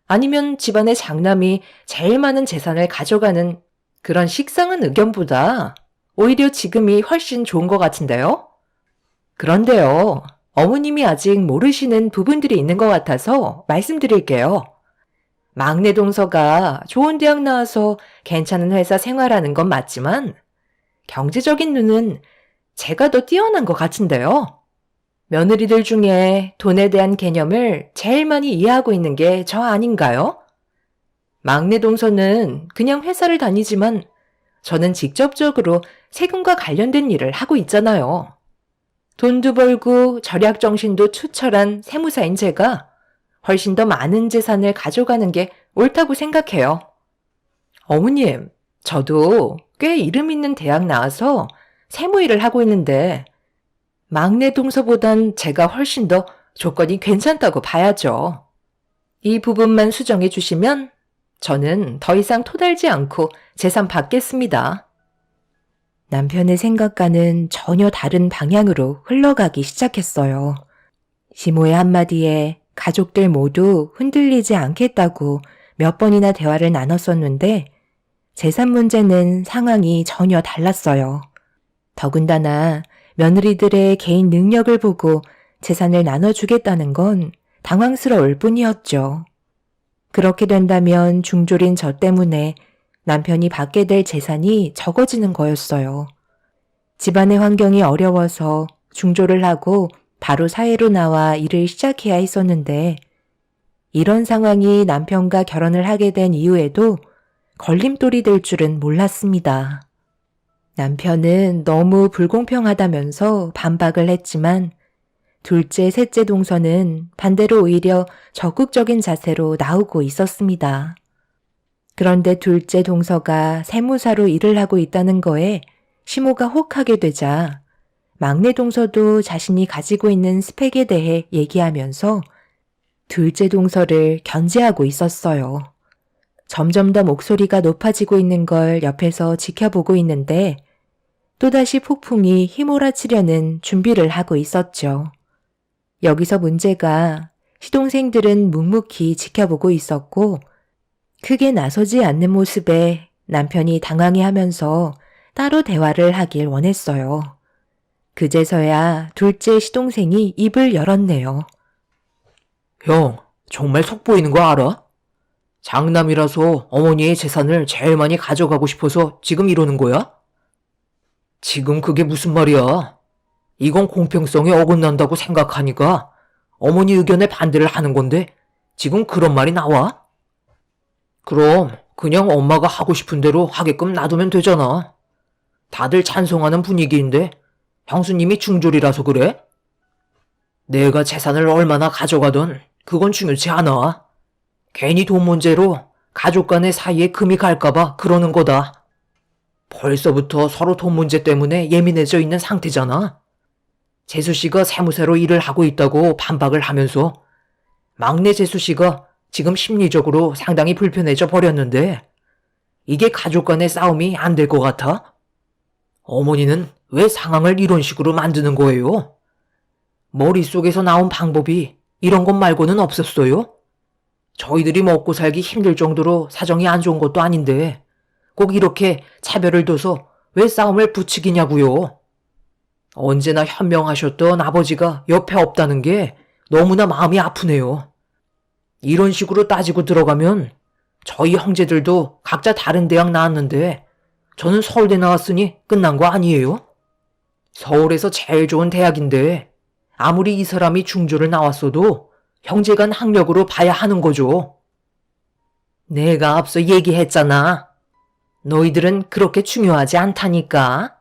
Speaker 1: 아니면 집안의 장남이 제일 많은 재산을 가져가는 그런 식상한 의견보다 오히려 지금이 훨씬 좋은 것 같은데요? 그런데요, 어머님이 아직 모르시는 부분들이 있는 것 같아서 말씀드릴게요. 막내 동서가 좋은 대학 나와서 괜찮은 회사 생활하는 건 맞지만 경제적인 눈은 제가 더 뛰어난 것 같은데요. 며느리들 중에 돈에 대한 개념을 제일 많이 이해하고 있는 게 저 아닌가요? 막내 동서는 그냥 회사를 다니지만 저는 직접적으로 세금과 관련된 일을 하고 있잖아요. 돈도 벌고 절약 정신도 투철한 세무사인 제가 훨씬 더 많은 재산을 가져가는 게 옳다고 생각해요. 어머님, 저도 꽤 이름 있는 대학 나와서 세무 일을 하고 있는데 막내 동서보단 제가 훨씬 더 조건이 괜찮다고 봐야죠. 이 부분만 수정해 주시면 저는 더 이상 토달지 않고 재산 받겠습니다.
Speaker 3: 남편의 생각과는 전혀 다른 방향으로 흘러가기 시작했어요. 시모의 한마디에 가족들 모두 흔들리지 않겠다고 몇 번이나 대화를 나눴었는데 재산 문제는 상황이 전혀 달랐어요. 더군다나 며느리들의 개인 능력을 보고 재산을 나눠주겠다는 건 당황스러울 뿐이었죠. 그렇게 된다면 중졸인 저 때문에 남편이 받게 될 재산이 적어지는 거였어요. 집안의 환경이 어려워서 중졸을 하고 바로 사회로 나와 일을 시작해야 했었는데 이런 상황이 남편과 결혼을 하게 된 이후에도 걸림돌이 될 줄은 몰랐습니다. 남편은 너무 불공평하다면서 반박을 했지만 둘째, 셋째 동서는 반대로 오히려 적극적인 자세로 나오고 있었습니다. 그런데 둘째 동서가 세무사로 일을 하고 있다는 거에 시모가 혹하게 되자 막내 동서도 자신이 가지고 있는 스펙에 대해 얘기하면서 둘째 동서를 견제하고 있었어요. 점점 더 목소리가 높아지고 있는 걸 옆에서 지켜보고 있는데 또다시 폭풍이 휘몰아치려는 준비를 하고 있었죠. 여기서 문제가 시동생들은 묵묵히 지켜보고 있었고 크게 나서지 않는 모습에 남편이 당황해하면서 따로 대화를 하길 원했어요. 그제서야 둘째 시동생이 입을 열었네요.
Speaker 2: 형, 정말 속 보이는 거 알아? 장남이라서 어머니의 재산을 제일 많이 가져가고 싶어서 지금 이러는 거야? 지금 그게 무슨 말이야? 이건 공평성에 어긋난다고 생각하니까 어머니 의견에 반대를 하는 건데 지금 그런 말이 나와? 그럼 그냥 엄마가 하고 싶은 대로 하게끔 놔두면 되잖아. 다들 찬성하는 분위기인데 형수님이 중졸이라서 그래? 내가 재산을 얼마나 가져가든 그건 중요치 않아. 괜히 돈 문제로 가족 간의 사이에 금이 갈까봐 그러는 거다. 벌써부터 서로 돈 문제 때문에 예민해져 있는 상태잖아. 재수씨가 세무사로 일을 하고 있다고 반박을 하면서 막내 재수씨가 지금 심리적으로 상당히 불편해져 버렸는데 이게 가족 간의 싸움이 안 될 것 같아? 어머니는 왜 상황을 이런 식으로 만드는 거예요? 머릿속에서 나온 방법이 이런 것 말고는 없었어요? 저희들이 먹고 살기 힘들 정도로 사정이 안 좋은 것도 아닌데 꼭 이렇게 차별을 둬서 왜 싸움을 부추기냐고요? 언제나 현명하셨던 아버지가 옆에 없다는 게 너무나 마음이 아프네요. 이런 식으로 따지고 들어가면 저희 형제들도 각자 다른 대학 나왔는데 저는 서울대 나왔으니 끝난 거 아니에요? 서울에서 제일 좋은 대학인데 아무리 이 사람이 중졸을 나왔어도 형제간 학력으로 봐야 하는 거죠. 내가 앞서 얘기했잖아. 너희들은 그렇게 중요하지 않다니까.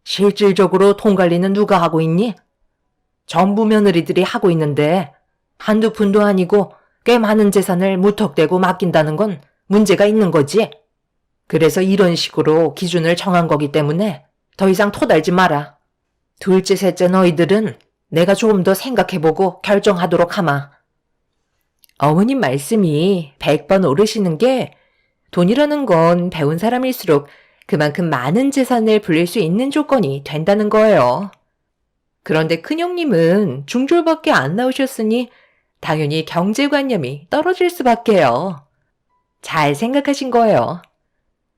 Speaker 2: 실질적으로 돈 관리는 누가 하고 있니? 전부 며느리들이 하고 있는데 한두 푼도 아니고 꽤 많은 재산을 무턱대고 맡긴다는 건 문제가 있는 거지. 그래서 이런 식으로 기준을 정한 거기 때문에 더 이상 토달지 마라. 둘째, 셋째 너희들은 내가 조금 더 생각해보고 결정하도록 하마. 어머님 말씀이 100번 오르시는 게 돈이라는 건 배운 사람일수록 그만큼 많은 재산을 불릴 수 있는 조건이 된다는 거예요. 그런데 큰형님은 중졸밖에 안 나오셨으니 당연히 경제관념이 떨어질 수밖에요. 잘 생각하신 거예요.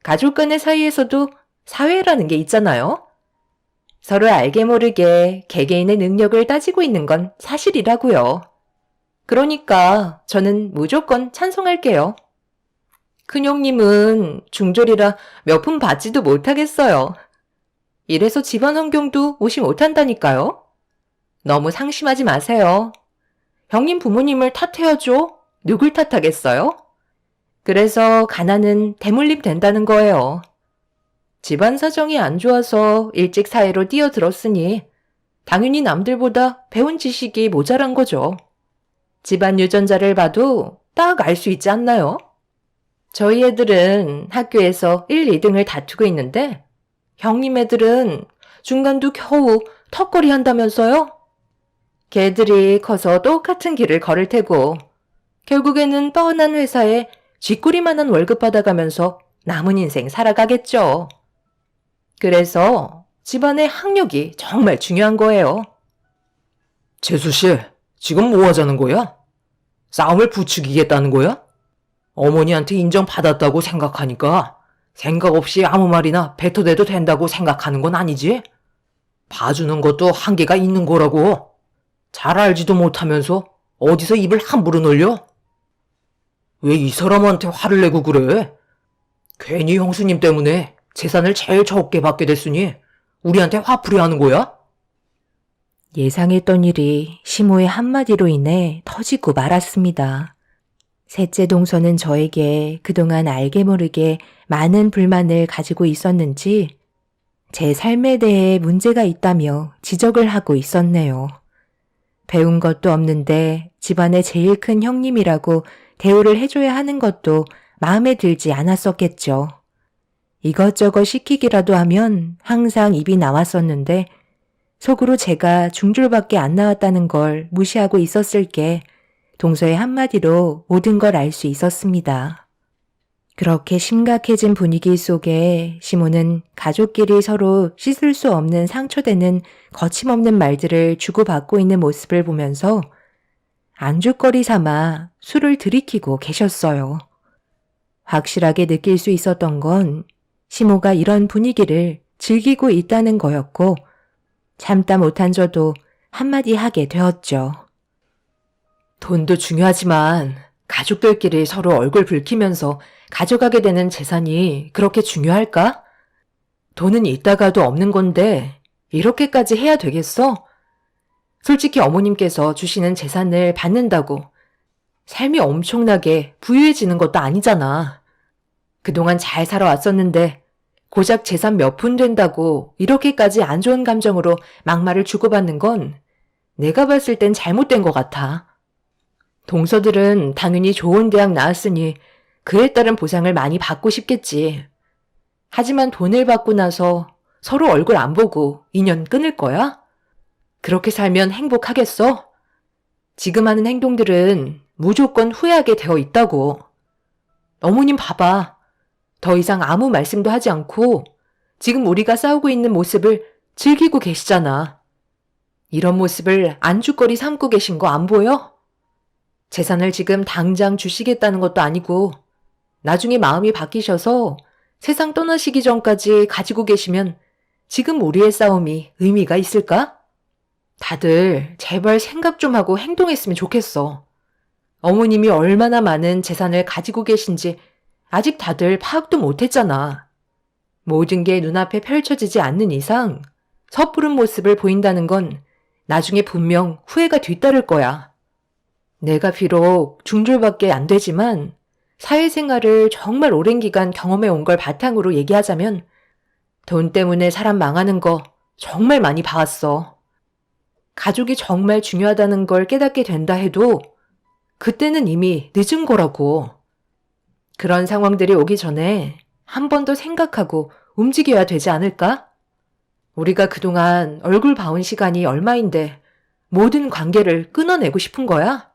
Speaker 2: 가족 간의 사이에서도 사회라는 게 있잖아요.
Speaker 3: 서로 알게 모르게 개개인의 능력을 따지고 있는 건 사실이라고요. 그러니까 저는 무조건 찬성할게요. 큰형님은 중졸이라 몇 푼 받지도 못하겠어요. 이래서 집안 환경도 무시 못한다니까요. 너무 상심하지 마세요. 형님 부모님을 탓해야죠. 누굴 탓하겠어요? 그래서 가난은 대물림 된다는 거예요. 집안 사정이 안 좋아서 일찍 사회로 뛰어들었으니 당연히 남들보다 배운 지식이 모자란 거죠. 집안 유전자를 봐도 딱 알 수 있지 않나요? 저희 애들은 학교에서 1, 2등을 다투고 있는데 형님 애들은 중간도 겨우 턱걸이 한다면서요? 걔들이 커서 똑같은 길을 걸을 테고 결국에는 뻔한 회사에 쥐꼬리만한 월급 받아가면서 남은 인생 살아가겠죠. 그래서 집안의 학력이 정말 중요한 거예요.
Speaker 2: 재수씨, 지금 뭐 하자는 거야? 싸움을 부추기겠다는 거야? 어머니한테 인정받았다고 생각하니까 생각 없이 아무 말이나 뱉어대도 된다고 생각하는 건 아니지? 봐주는 것도 한계가 있는 거라고. 잘 알지도 못하면서 어디서 입을 함부로 놀려? 왜 이 사람한테 화를 내고 그래? 괜히 형수님 때문에 재산을 제일 적게 받게 됐으니 우리한테 화풀이 하는 거야?
Speaker 3: 예상했던 일이 시모의 한마디로 인해 터지고 말았습니다. 셋째 동서는 저에게 그동안 알게 모르게 많은 불만을 가지고 있었는지 제 삶에 대해 문제가 있다며 지적을 하고 있었네요. 배운 것도 없는데 집안의 제일 큰 형님이라고 대우를 해줘야 하는 것도 마음에 들지 않았었겠죠. 이것저것 시키기라도 하면 항상 입이 나왔었는데 속으로 제가 중졸밖에 안 나왔다는 걸 무시하고 있었을게 동서의 한마디로 모든 걸 알 수 있었습니다. 그렇게 심각해진 분위기 속에 시모는 가족끼리 서로 씻을 수 없는 상처되는 거침없는 말들을 주고받고 있는 모습을 보면서 안주거리 삼아 술을 들이키고 계셨어요. 확실하게 느낄 수 있었던 건 시모가 이런 분위기를 즐기고 있다는 거였고 참다 못한 저도 한마디 하게 되었죠.
Speaker 1: 돈도 중요하지만 가족들끼리 서로 얼굴 붉히면서 가져가게 되는 재산이 그렇게 중요할까? 돈은 있다가도 없는 건데 이렇게까지 해야 되겠어? 솔직히 어머님께서 주시는 재산을 받는다고 삶이 엄청나게 부유해지는 것도 아니잖아. 그동안 잘 살아왔었는데 고작 재산 몇 푼 된다고 이렇게까지 안 좋은 감정으로 막말을 주고받는 건 내가 봤을 땐 잘못된 것 같아. 동서들은 당연히 좋은 대학 나왔으니 그에 따른 보상을 많이 받고 싶겠지. 하지만 돈을 받고 나서 서로 얼굴 안 보고 인연 끊을 거야? 그렇게 살면 행복하겠어? 지금 하는 행동들은 무조건 후회하게 되어 있다고. 어머님 봐봐. 더 이상 아무 말씀도 하지 않고 지금 우리가 싸우고 있는 모습을 즐기고 계시잖아. 이런 모습을 안주거리 삼고 계신 거 안 보여? 재산을 지금 당장 주시겠다는 것도 아니고 나중에 마음이 바뀌셔서 세상 떠나시기 전까지 가지고 계시면 지금 우리의 싸움이 의미가 있을까? 다들 제발 생각 좀 하고 행동했으면 좋겠어. 어머님이 얼마나 많은 재산을 가지고 계신지 아직 다들 파악도 못했잖아. 모든 게 눈앞에 펼쳐지지 않는 이상 섣부른 모습을 보인다는 건 나중에 분명 후회가 뒤따를 거야. 내가 비록 중졸밖에 안 되지만 사회생활을 정말 오랜 기간 경험해 온 걸 바탕으로 얘기하자면 돈 때문에 사람 망하는 거 정말 많이 봐왔어. 가족이 정말 중요하다는 걸 깨닫게 된다 해도 그때는 이미 늦은 거라고. 그런 상황들이 오기 전에 한 번 더 생각하고 움직여야 되지 않을까? 우리가 그동안 얼굴 봐온 시간이 얼마인데 모든 관계를 끊어내고 싶은 거야?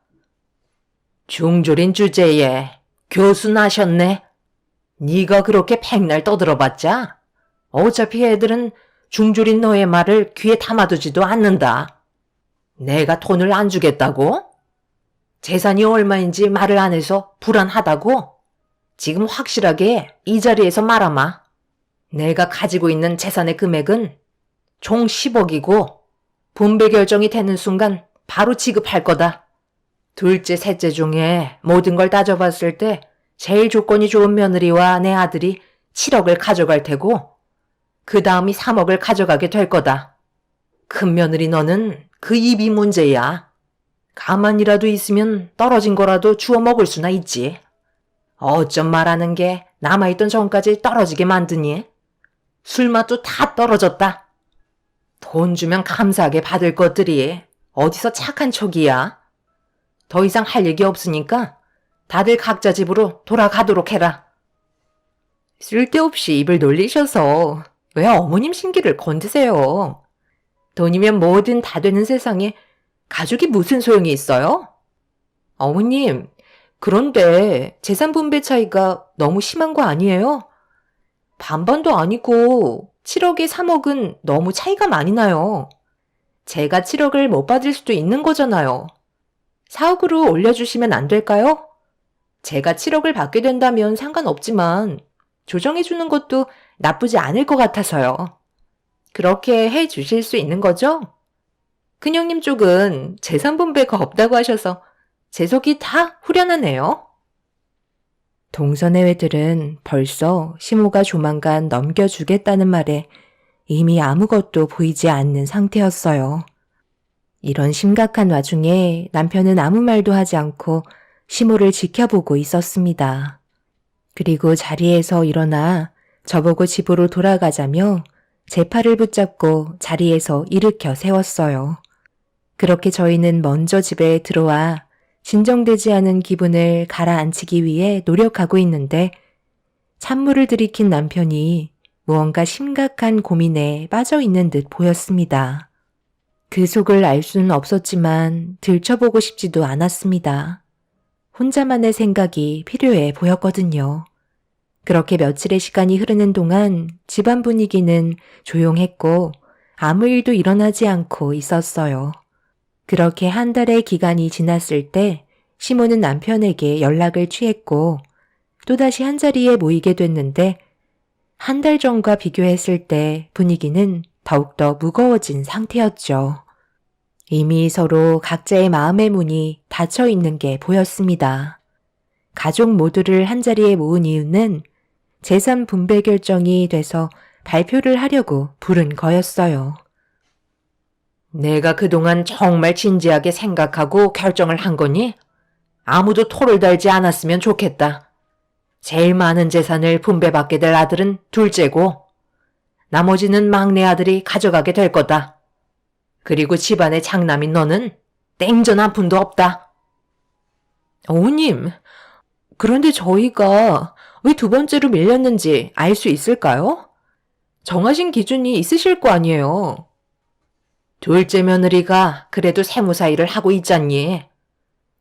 Speaker 1: 중졸인 주제에 교수 나셨네. 네가 그렇게 백날 떠들어봤자 어차피 애들은 중졸인 너의 말을 귀에 담아두지도 않는다. 내가 돈을 안 주겠다고? 재산이 얼마인지 말을 안 해서 불안하다고? 지금 확실하게 이 자리에서 말아마. 내가 가지고 있는 재산의 금액은 총 10억이고 분배 결정이 되는 순간 바로 지급할 거다. 둘째, 셋째 중에 모든 걸 따져봤을 때 제일 조건이 좋은 며느리와 내 아들이 7억을 가져갈 테고 그 다음이 3억을 가져가게 될 거다. 큰 며느리 너는 그 입이 문제야. 가만히라도 있으면 떨어진 거라도 주워 먹을 수나 있지. 어쩜 말하는 게 남아있던 전까지 떨어지게 만드니? 술맛도 다 떨어졌다. 돈 주면 감사하게 받을 것들이 어디서 착한 척이야. 더 이상 할 얘기 없으니까 다들 각자 집으로 돌아가도록 해라. 쓸데없이 입을 놀리셔서 왜 어머님 심기를 건드세요? 돈이면 뭐든 다 되는 세상에 가족이 무슨 소용이 있어요? 어머님, 그런데 재산 분배 차이가 너무 심한 거 아니에요? 반반도 아니고 7억에 3억은 너무 차이가 많이 나요. 제가 7억을 못 받을 수도 있는 거잖아요. 4억으로 올려주시면 안 될까요? 제가 7억을 받게 된다면 상관없지만 조정해주는 것도 나쁘지 않을 것 같아서요. 그렇게 해 주실 수 있는 거죠? 큰형님 쪽은 재산 분배가 없다고 하셔서 제 속이 다 후련하네요.
Speaker 3: 동서내외들은 벌써 시모가 조만간 넘겨주겠다는 말에 이미 아무것도 보이지 않는 상태였어요. 이런 심각한 와중에 남편은 아무 말도 하지 않고 시모를 지켜보고 있었습니다. 그리고 자리에서 일어나 저보고 집으로 돌아가자며 제 팔을 붙잡고 자리에서 일으켜 세웠어요. 그렇게 저희는 먼저 집에 들어와 진정되지 않은 기분을 가라앉히기 위해 노력하고 있는데 찬물을 들이킨 남편이 무언가 심각한 고민에 빠져 있는 듯 보였습니다. 그 속을 알 수는 없었지만 들춰보고 싶지도 않았습니다. 혼자만의 생각이 필요해 보였거든요. 그렇게 며칠의 시간이 흐르는 동안 집안 분위기는 조용했고 아무 일도 일어나지 않고 있었어요. 그렇게 한 달의 기간이 지났을 때 시모는 남편에게 연락을 취했고 또다시 한자리에 모이게 됐는데 한 달 전과 비교했을 때 분위기는 더욱더 무거워진 상태였죠. 이미 서로 각자의 마음의 문이 닫혀 있는 게 보였습니다. 가족 모두를 한자리에 모은 이유는 재산 분배 결정이 돼서 발표를 하려고 부른 거였어요.
Speaker 1: 내가 그동안 정말 진지하게 생각하고 결정을 한 거니? 아무도 토를 달지 않았으면 좋겠다. 제일 많은 재산을 분배받게 될 아들은 둘째고 나머지는 막내 아들이 가져가게 될 거다. 그리고 집안의 장남인 너는 땡전 한 푼도 없다. 어머님, 그런데 저희가 왜 두 번째로 밀렸는지 알 수 있을까요? 정하신 기준이 있으실 거 아니에요. 둘째 며느리가 그래도 세무사 일을 하고 있잖니.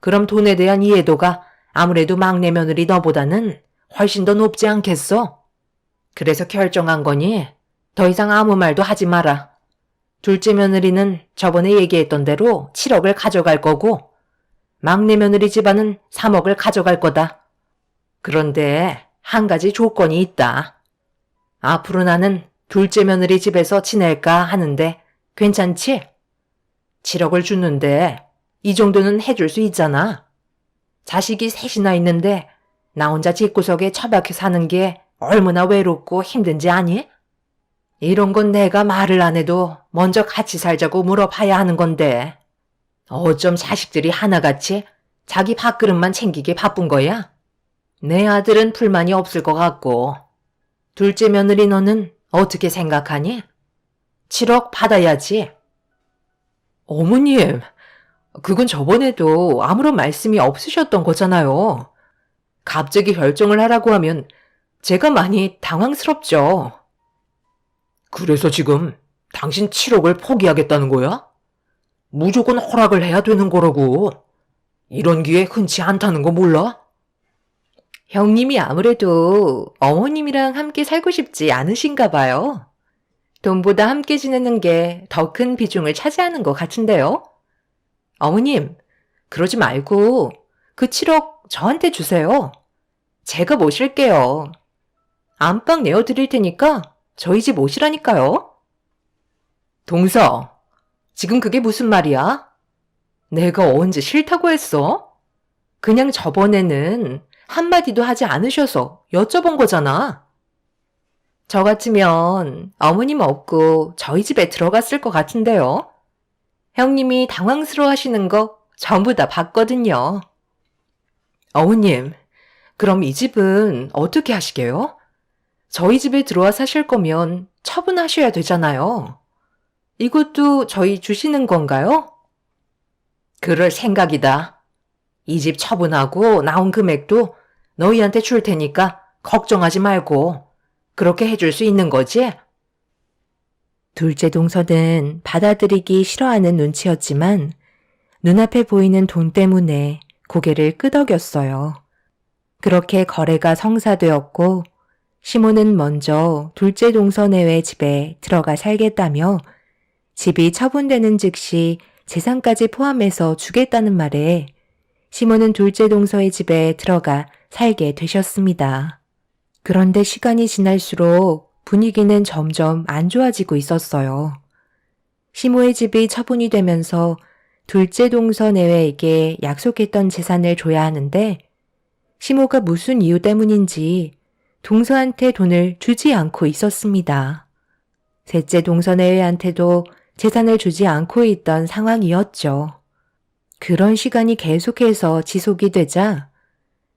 Speaker 1: 그럼 돈에 대한 이해도가 아무래도 막내 며느리 너보다는 훨씬 더 높지 않겠어? 그래서 결정한 거니 더 이상 아무 말도 하지 마라. 둘째 며느리는 저번에 얘기했던 대로 7억을 가져갈 거고 막내 며느리 집안은 3억을 가져갈 거다. 그런데 한 가지 조건이 있다. 앞으로 나는 둘째 며느리 집에서 지낼까 하는데 괜찮지? 7억을 주는데 이 정도는 해줄 수 있잖아. 자식이 셋이나 있는데 나 혼자 집구석에 처박혀 사는 게 얼마나 외롭고 힘든지 아니? 이런 건 내가 말을 안 해도 먼저 같이 살자고 물어봐야 하는 건데 어쩜 자식들이 하나같이 자기 밥그릇만 챙기게 바쁜 거야? 내 아들은 불만이 없을 것 같고 둘째 며느리 너는 어떻게 생각하니? 7억 받아야지. 어머님, 그건 저번에도 아무런 말씀이 없으셨던 거잖아요. 갑자기 결정을 하라고 하면 제가 많이 당황스럽죠.
Speaker 2: 그래서 지금 당신 7억을 포기하겠다는 거야? 무조건 허락을 해야 되는 거라고. 이런 기회 흔치 않다는 거 몰라?
Speaker 1: 형님이 아무래도 어머님이랑 함께 살고 싶지 않으신가 봐요. 돈보다 함께 지내는 게 더 큰 비중을 차지하는 것 같은데요. 어머님, 그러지 말고 그 7억 저한테 주세요. 제가 모실게요. 안방 내어드릴 테니까 저희 집 오시라니까요. 동서, 지금 그게 무슨 말이야? 내가 언제 싫다고 했어? 그냥 저번에는 한마디도 하지 않으셔서 여쭤본 거잖아. 저 같으면 어머님 없고 저희 집에 들어갔을 것 같은데요. 형님이 당황스러워 하시는 거 전부 다 봤거든요. 어머님, 그럼 이 집은 어떻게 하시게요? 저희 집에 들어와 사실 거면 처분하셔야 되잖아요. 이것도 저희 주시는 건가요? 그럴 생각이다. 이 집 처분하고 나온 금액도 너희한테 줄 테니까 걱정하지 말고 그렇게 해줄 수 있는 거지?
Speaker 3: 둘째 동서는 받아들이기 싫어하는 눈치였지만 눈앞에 보이는 돈 때문에 고개를 끄덕였어요. 그렇게 거래가 성사되었고 시모는 먼저 둘째 동서네외 집에 들어가 살겠다며 집이 처분되는 즉시 재산까지 포함해서 주겠다는 말에 시모는 둘째 동서의 집에 들어가 살게 되셨습니다. 그런데 시간이 지날수록 분위기는 점점 안 좋아지고 있었어요. 시모의 집이 처분이 되면서 둘째 동서 내외에게 약속했던 재산을 줘야 하는데 시모가 무슨 이유 때문인지 동서한테 돈을 주지 않고 있었습니다. 셋째 동서 내외한테도 재산을 주지 않고 있던 상황이었죠. 그런 시간이 계속해서 지속이 되자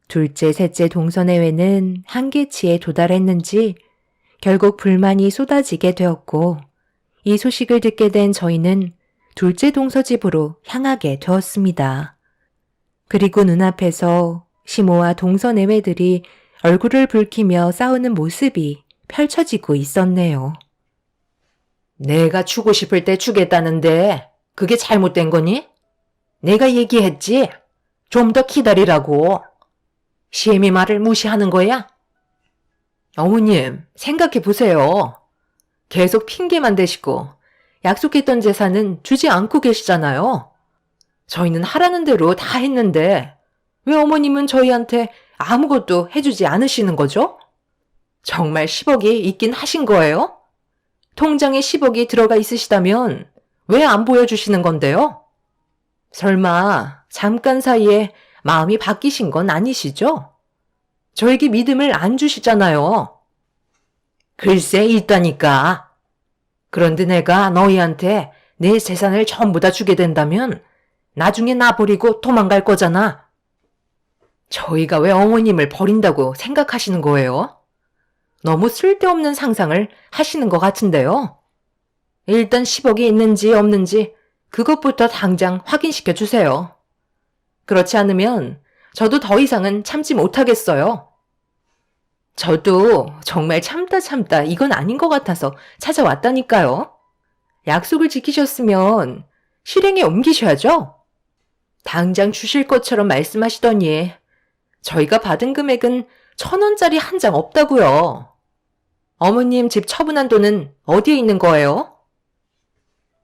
Speaker 3: 둘째, 셋째 동서 내외는 한계치에 도달했는지 결국 불만이 쏟아지게 되었고 이 소식을 듣게 된 저희는 둘째 동서 집으로 향하게 되었습니다. 그리고 눈앞에서 시모와 동서 내외들이 얼굴을 붉히며 싸우는 모습이 펼쳐지고 있었네요.
Speaker 1: 내가 주고 싶을 때 주겠다는데 그게 잘못된 거니? 내가 얘기했지? 좀 더 기다리라고. 시엠이 말을 무시하는 거야? 어머님, 생각해 보세요. 계속 핑계만 대시고 약속했던 재산은 주지 않고 계시잖아요. 저희는 하라는 대로 다 했는데 왜 어머님은 저희한테 아무것도 해주지 않으시는 거죠? 정말 10억이 있긴 하신 거예요? 통장에 10억이 들어가 있으시다면 왜 안 보여주시는 건데요? 설마 잠깐 사이에 마음이 바뀌신 건 아니시죠? 저에게 믿음을 안 주시잖아요. 글쎄 있다니까. 그런데 내가 너희한테 내 재산을 전부 다 주게 된다면 나중에 나 버리고 도망갈 거잖아. 저희가 왜 어머님을 버린다고 생각하시는 거예요? 너무 쓸데없는 상상을 하시는 것 같은데요. 일단 10억이 있는지 없는지 그것부터 당장 확인시켜 주세요. 그렇지 않으면 저도 더 이상은 참지 못하겠어요. 저도 정말 참다 이건 아닌 것 같아서 찾아왔다니까요. 약속을 지키셨으면 실행에 옮기셔야죠. 당장 주실 것처럼 말씀하시더니 저희가 받은 금액은 1,000원짜리 한 장 없다고요. 어머님 집 처분한 돈은 어디에 있는 거예요?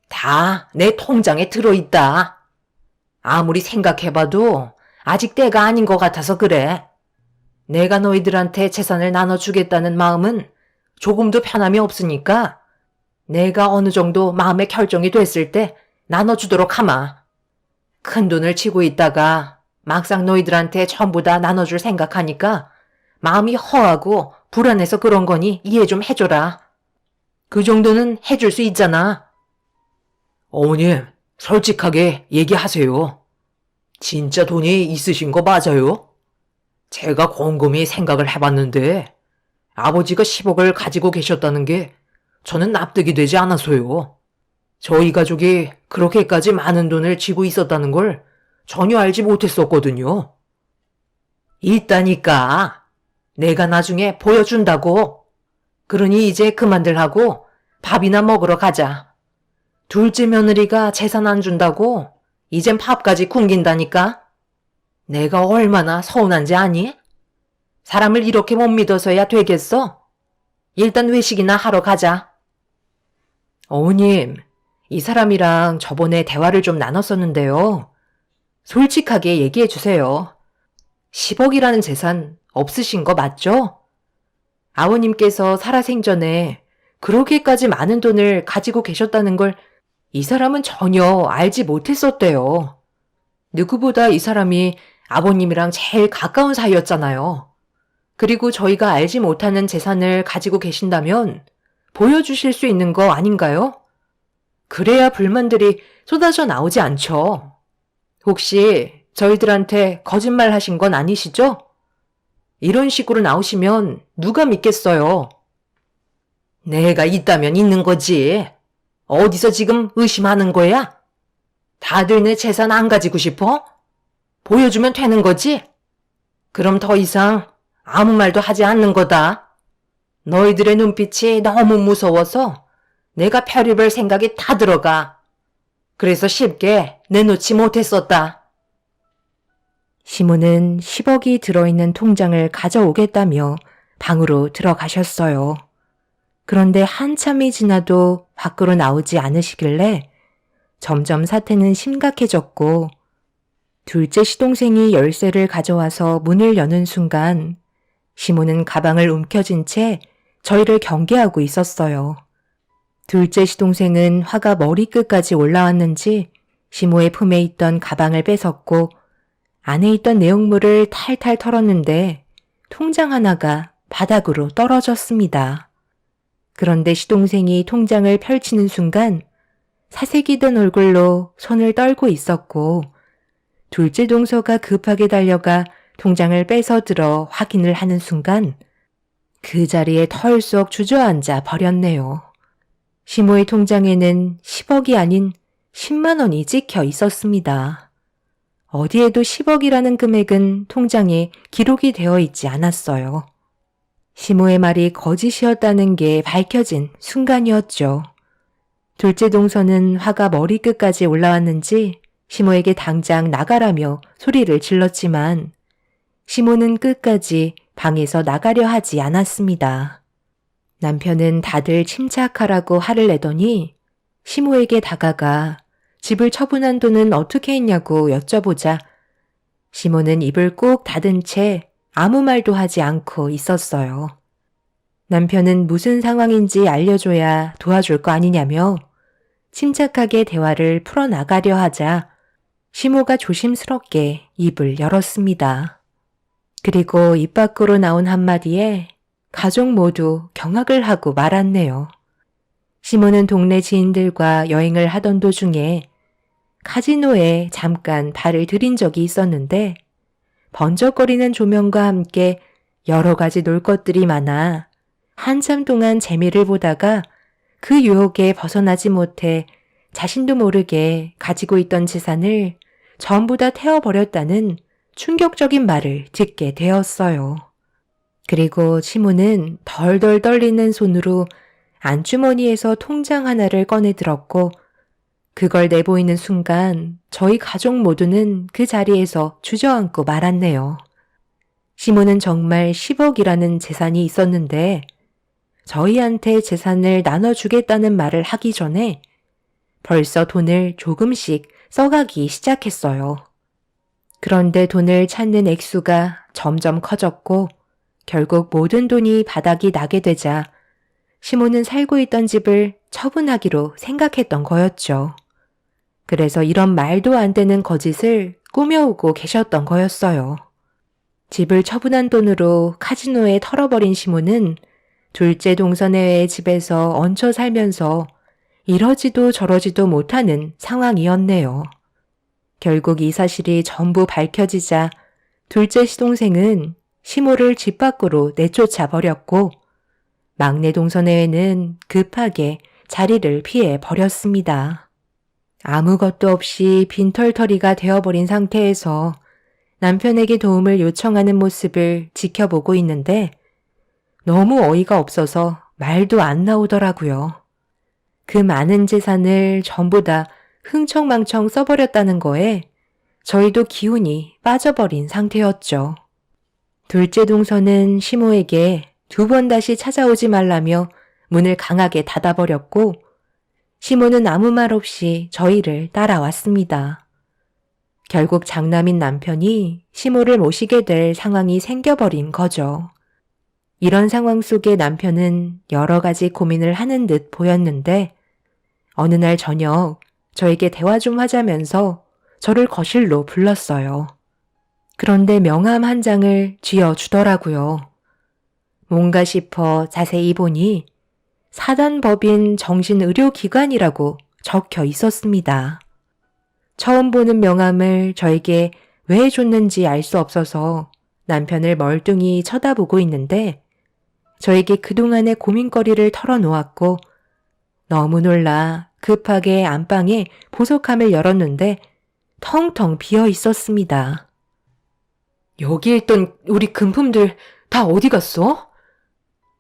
Speaker 1: 다 내 통장에 들어있다. 아무리 생각해봐도 아직 때가 아닌 것 같아서 그래. 내가 너희들한테 재산을 나눠주겠다는 마음은 조금도 편함이 없으니까 내가 어느 정도 마음의 결정이 됐을 때 나눠주도록 하마. 큰 돈을 쥐고 있다가 막상 너희들한테 전부 다 나눠줄 생각하니까 마음이 허하고 불안해서 그런 거니 이해 좀 해줘라. 그 정도는 해줄 수 있잖아.
Speaker 2: 어머님, 솔직하게 얘기하세요. 진짜 돈이 있으신 거 맞아요? 제가 곰곰이 생각을 해봤는데 아버지가 10억을 가지고 계셨다는 게 저는 납득이 되지 않아서요. 저희 가족이 그렇게까지 많은 돈을 쥐고 있었다는 걸 전혀 알지 못했었거든요. 있다니까. 내가 나중에 보여준다고. 그러니 이제 그만들 하고 밥이나 먹으러 가자. 둘째 며느리가 재산 안 준다고 이젠 밥까지 굶긴다니까. 내가 얼마나 서운한지 아니? 사람을 이렇게 못 믿어서야 되겠어? 일단 외식이나 하러 가자. 어머님, 이 사람이랑 저번에 대화를 좀 나눴었는데요. 솔직하게 얘기해 주세요. 10억이라는 재산 없으신 거 맞죠? 아버님께서 살아생전에
Speaker 1: 그렇게까지 많은 돈을 가지고 계셨다는 걸 이 사람은 전혀 알지 못했었대요. 누구보다 이 사람이 아버님이랑 제일 가까운 사이였잖아요. 그리고 저희가 알지 못하는 재산을 가지고 계신다면 보여주실 수 있는 거 아닌가요? 그래야 불만들이 쏟아져 나오지 않죠. 혹시 저희들한테 거짓말 하신 건 아니시죠? 이런 식으로 나오시면 누가 믿겠어요? 내가 있다면 있는 거지. 어디서 지금 의심하는 거야? 다들 내 재산 안 가지고 싶어? 보여주면 되는 거지? 그럼 더 이상 아무 말도 하지 않는 거다. 너희들의 눈빛이 너무 무서워서 내가 별의별 생각이 다 들어가. 그래서 쉽게 내놓지 못했었다.
Speaker 3: 시몬은 10억이 들어있는 통장을 가져오겠다며 방으로 들어가셨어요. 그런데 한참이 지나도 밖으로 나오지 않으시길래 점점 사태는 심각해졌고 둘째 시동생이 열쇠를 가져와서 문을 여는 순간 시몬은 가방을 움켜쥔 채 저희를 경계하고 있었어요. 둘째 시동생은 화가 머리끝까지 올라왔는지 시모의 품에 있던 가방을 뺏었고 안에 있던 내용물을 탈탈 털었는데 통장 하나가 바닥으로 떨어졌습니다. 그런데 시동생이 통장을 펼치는 순간 사색이 든 얼굴로 손을 떨고 있었고 둘째 동서가 급하게 달려가 통장을 뺏어 들어 확인을 하는 순간 그 자리에 털썩 주저앉아 버렸네요. 시모의 통장에는 10억이 아닌 10만 원이 찍혀 있었습니다. 어디에도 10억이라는 금액은 통장에 기록이 되어 있지 않았어요. 시모의 말이 거짓이었다는 게 밝혀진 순간이었죠. 둘째 동서는 화가 머리끝까지 올라왔는지 시모에게 당장 나가라며 소리를 질렀지만 시모는 끝까지 방에서 나가려 하지 않았습니다. 남편은 다들 침착하라고 화를 내더니 시모에게 다가가 집을 처분한 돈은 어떻게 했냐고 여쭤보자 시모는 입을 꼭 닫은 채 아무 말도 하지 않고 있었어요. 남편은 무슨 상황인지 알려줘야 도와줄 거 아니냐며 침착하게 대화를 풀어나가려 하자 시모가 조심스럽게 입을 열었습니다. 그리고 입 밖으로 나온 한마디에 가족 모두 경악을 하고 말았네요. 시모는 동네 지인들과 여행을 하던 도중에 카지노에 잠깐 발을 들인 적이 있었는데 번쩍거리는 조명과 함께 여러 가지 놀 것들이 많아 한참 동안 재미를 보다가 그 유혹에 벗어나지 못해 자신도 모르게 가지고 있던 재산을 전부 다 태워버렸다는 충격적인 말을 듣게 되었어요. 그리고 시모는 덜덜 떨리는 손으로 안주머니에서 통장 하나를 꺼내 들었고 그걸 내보이는 순간 저희 가족 모두는 그 자리에서 주저앉고 말았네요. 시모는 정말 10억이라는 재산이 있었는데 저희한테 재산을 나눠주겠다는 말을 하기 전에 벌써 돈을 조금씩 써가기 시작했어요. 그런데 돈을 찾는 액수가 점점 커졌고 결국 모든 돈이 바닥이 나게 되자 시모는 살고 있던 집을 처분하기로 생각했던 거였죠. 그래서 이런 말도 안 되는 거짓을 꾸며오고 계셨던 거였어요. 집을 처분한 돈으로 카지노에 털어버린 시모는 둘째 동서네의 집에서 얹혀 살면서 이러지도 저러지도 못하는 상황이었네요. 결국 이 사실이 전부 밝혀지자 둘째 시동생은 시모를 집 밖으로 내쫓아 버렸고 막내 동서네는 급하게 자리를 피해 버렸습니다. 아무것도 없이 빈털터리가 되어버린 상태에서 남편에게 도움을 요청하는 모습을 지켜보고 있는데 너무 어이가 없어서 말도 안 나오더라고요. 그 많은 재산을 전부 다 흥청망청 써버렸다는 거에 저희도 기운이 빠져버린 상태였죠. 둘째 동서는 시모에게 2번 다시 찾아오지 말라며 문을 강하게 닫아버렸고 시모는 아무 말 없이 저희를 따라왔습니다. 결국 장남인 남편이 시모를 모시게 될 상황이 생겨버린 거죠. 이런 상황 속에 남편은 여러 가지 고민을 하는 듯 보였는데 어느 날 저녁 저에게 대화 좀 하자면서 저를 거실로 불렀어요. 그런데 명함 한 장을 쥐어주더라고요. 뭔가 싶어 자세히 보니 사단법인 정신의료기관이라고 적혀 있었습니다. 처음 보는 명함을 저에게 왜 줬는지 알 수 없어서 남편을 멀뚱히 쳐다보고 있는데 저에게 그동안의 고민거리를 털어놓았고 너무 놀라 급하게 안방에 보석함을 열었는데 텅텅 비어 있었습니다.
Speaker 1: 여기에 있던 우리 금품들 다 어디 갔어?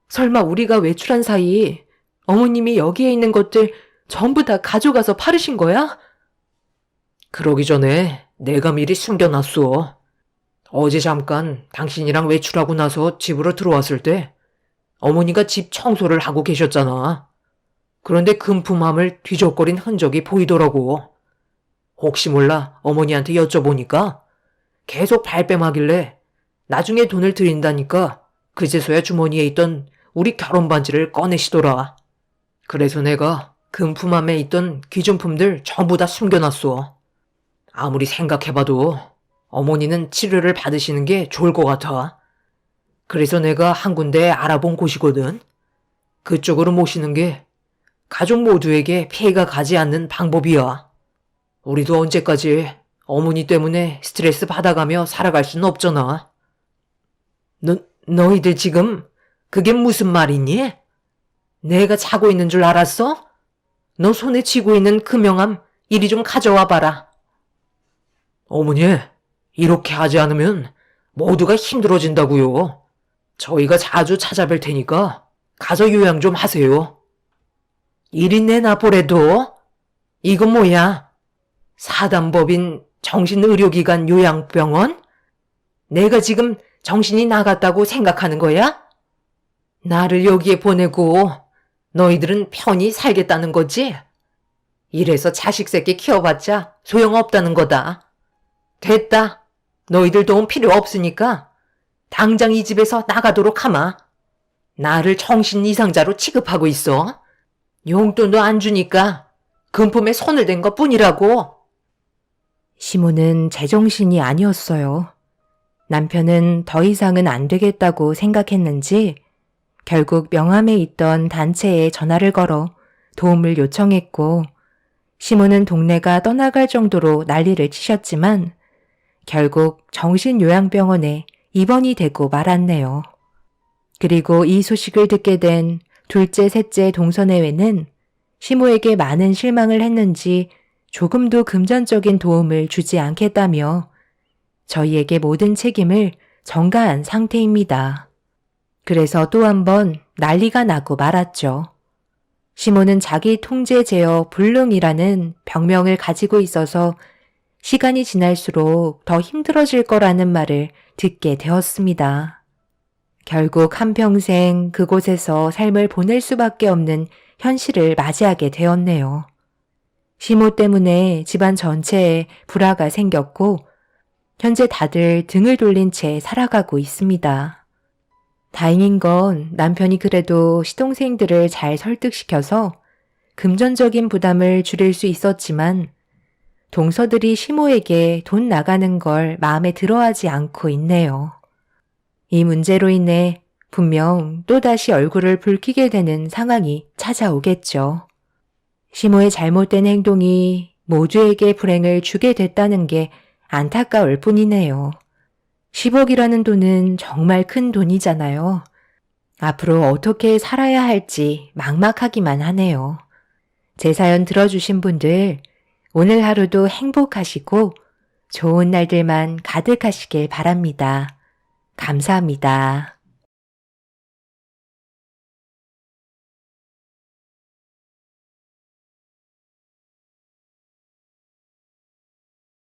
Speaker 1: 설마 우리가 외출한 사이 어머님이 여기에 있는 것들 전부 다 가져가서 팔으신 거야?
Speaker 2: 그러기 전에 내가 미리 숨겨놨어. 어제 잠깐 당신이랑 외출하고 나서 집으로 들어왔을 때 어머니가 집 청소를 하고 계셨잖아. 그런데 금품함을 뒤적거린 흔적이 보이더라고. 혹시 몰라 어머니한테 여쭤보니까 계속 발뺌하길래 나중에 돈을 드린다니까 그제서야 주머니에 있던 우리 결혼 반지를 꺼내시더라. 그래서 내가 금품함에 있던 귀중품들 전부 다 숨겨놨어. 아무리 생각해봐도 어머니는 치료를 받으시는 게 좋을 것 같아. 그래서 내가 한 군데 알아본 곳이거든. 그쪽으로 모시는 게 가족 모두에게 피해가 가지 않는 방법이야. 우리도 언제까지 어머니 때문에 스트레스 받아가며 살아갈 수는 없잖아. 너희들 지금 그게 무슨 말이니? 내가 자고 있는 줄 알았어? 너 손에 쥐고 있는 그 명함 이리 좀 가져와 봐라. 어머니, 이렇게 하지 않으면 모두가 힘들어진다고요. 저희가 자주 찾아뵐 테니까 가서 요양 좀 하세요. 이리 내놔보래도? 이건 뭐야? 사단법인 정신의료기관 요양병원? 내가 지금 정신이 나갔다고 생각하는 거야? 나를 여기에 보내고 너희들은 편히 살겠다는 거지? 이래서 자식 새끼 키워봤자 소용없다는 거다. 됐다. 너희들 도움 필요 없으니까 당장 이 집에서 나가도록 하마. 나를 정신 이상자로 취급하고 있어. 용돈도 안 주니까 금품에 손을 댄 것뿐이라고.
Speaker 3: 시모는 제정신이 아니었어요. 남편은 더 이상은 안 되겠다고 생각했는지 결국 명함에 있던 단체에 전화를 걸어 도움을 요청했고 시모는 동네가 떠나갈 정도로 난리를 치셨지만 결국 정신요양병원에 입원이 되고 말았네요. 그리고 이 소식을 듣게 된 둘째, 셋째 동서내외는 시모에게 많은 실망을 했는지 조금도 금전적인 도움을 주지 않겠다며 저희에게 모든 책임을 전가한 상태입니다. 그래서 또 한 번 난리가 나고 말았죠. 시모는 자기 통제 제어 불능이라는 병명을 가지고 있어서 시간이 지날수록 더 힘들어질 거라는 말을 듣게 되었습니다. 결국 한평생 그곳에서 삶을 보낼 수밖에 없는 현실을 맞이하게 되었네요. 시모 때문에 집안 전체에 불화가 생겼고 현재 다들 등을 돌린 채 살아가고 있습니다. 다행인 건 남편이 그래도 시동생들을 잘 설득시켜서 금전적인 부담을 줄일 수 있었지만 동서들이 시모에게 돈 나가는 걸 마음에 들어하지 않고 있네요. 이 문제로 인해 분명 또다시 얼굴을 붉히게 되는 상황이 찾아오겠죠. 시모의 잘못된 행동이 모두에게 불행을 주게 됐다는 게 안타까울 뿐이네요. 10억이라는 돈은 정말 큰 돈이잖아요. 앞으로 어떻게 살아야 할지 막막하기만 하네요. 제 사연 들어주신 분들 오늘 하루도 행복하시고 좋은 날들만 가득하시길 바랍니다. 감사합니다.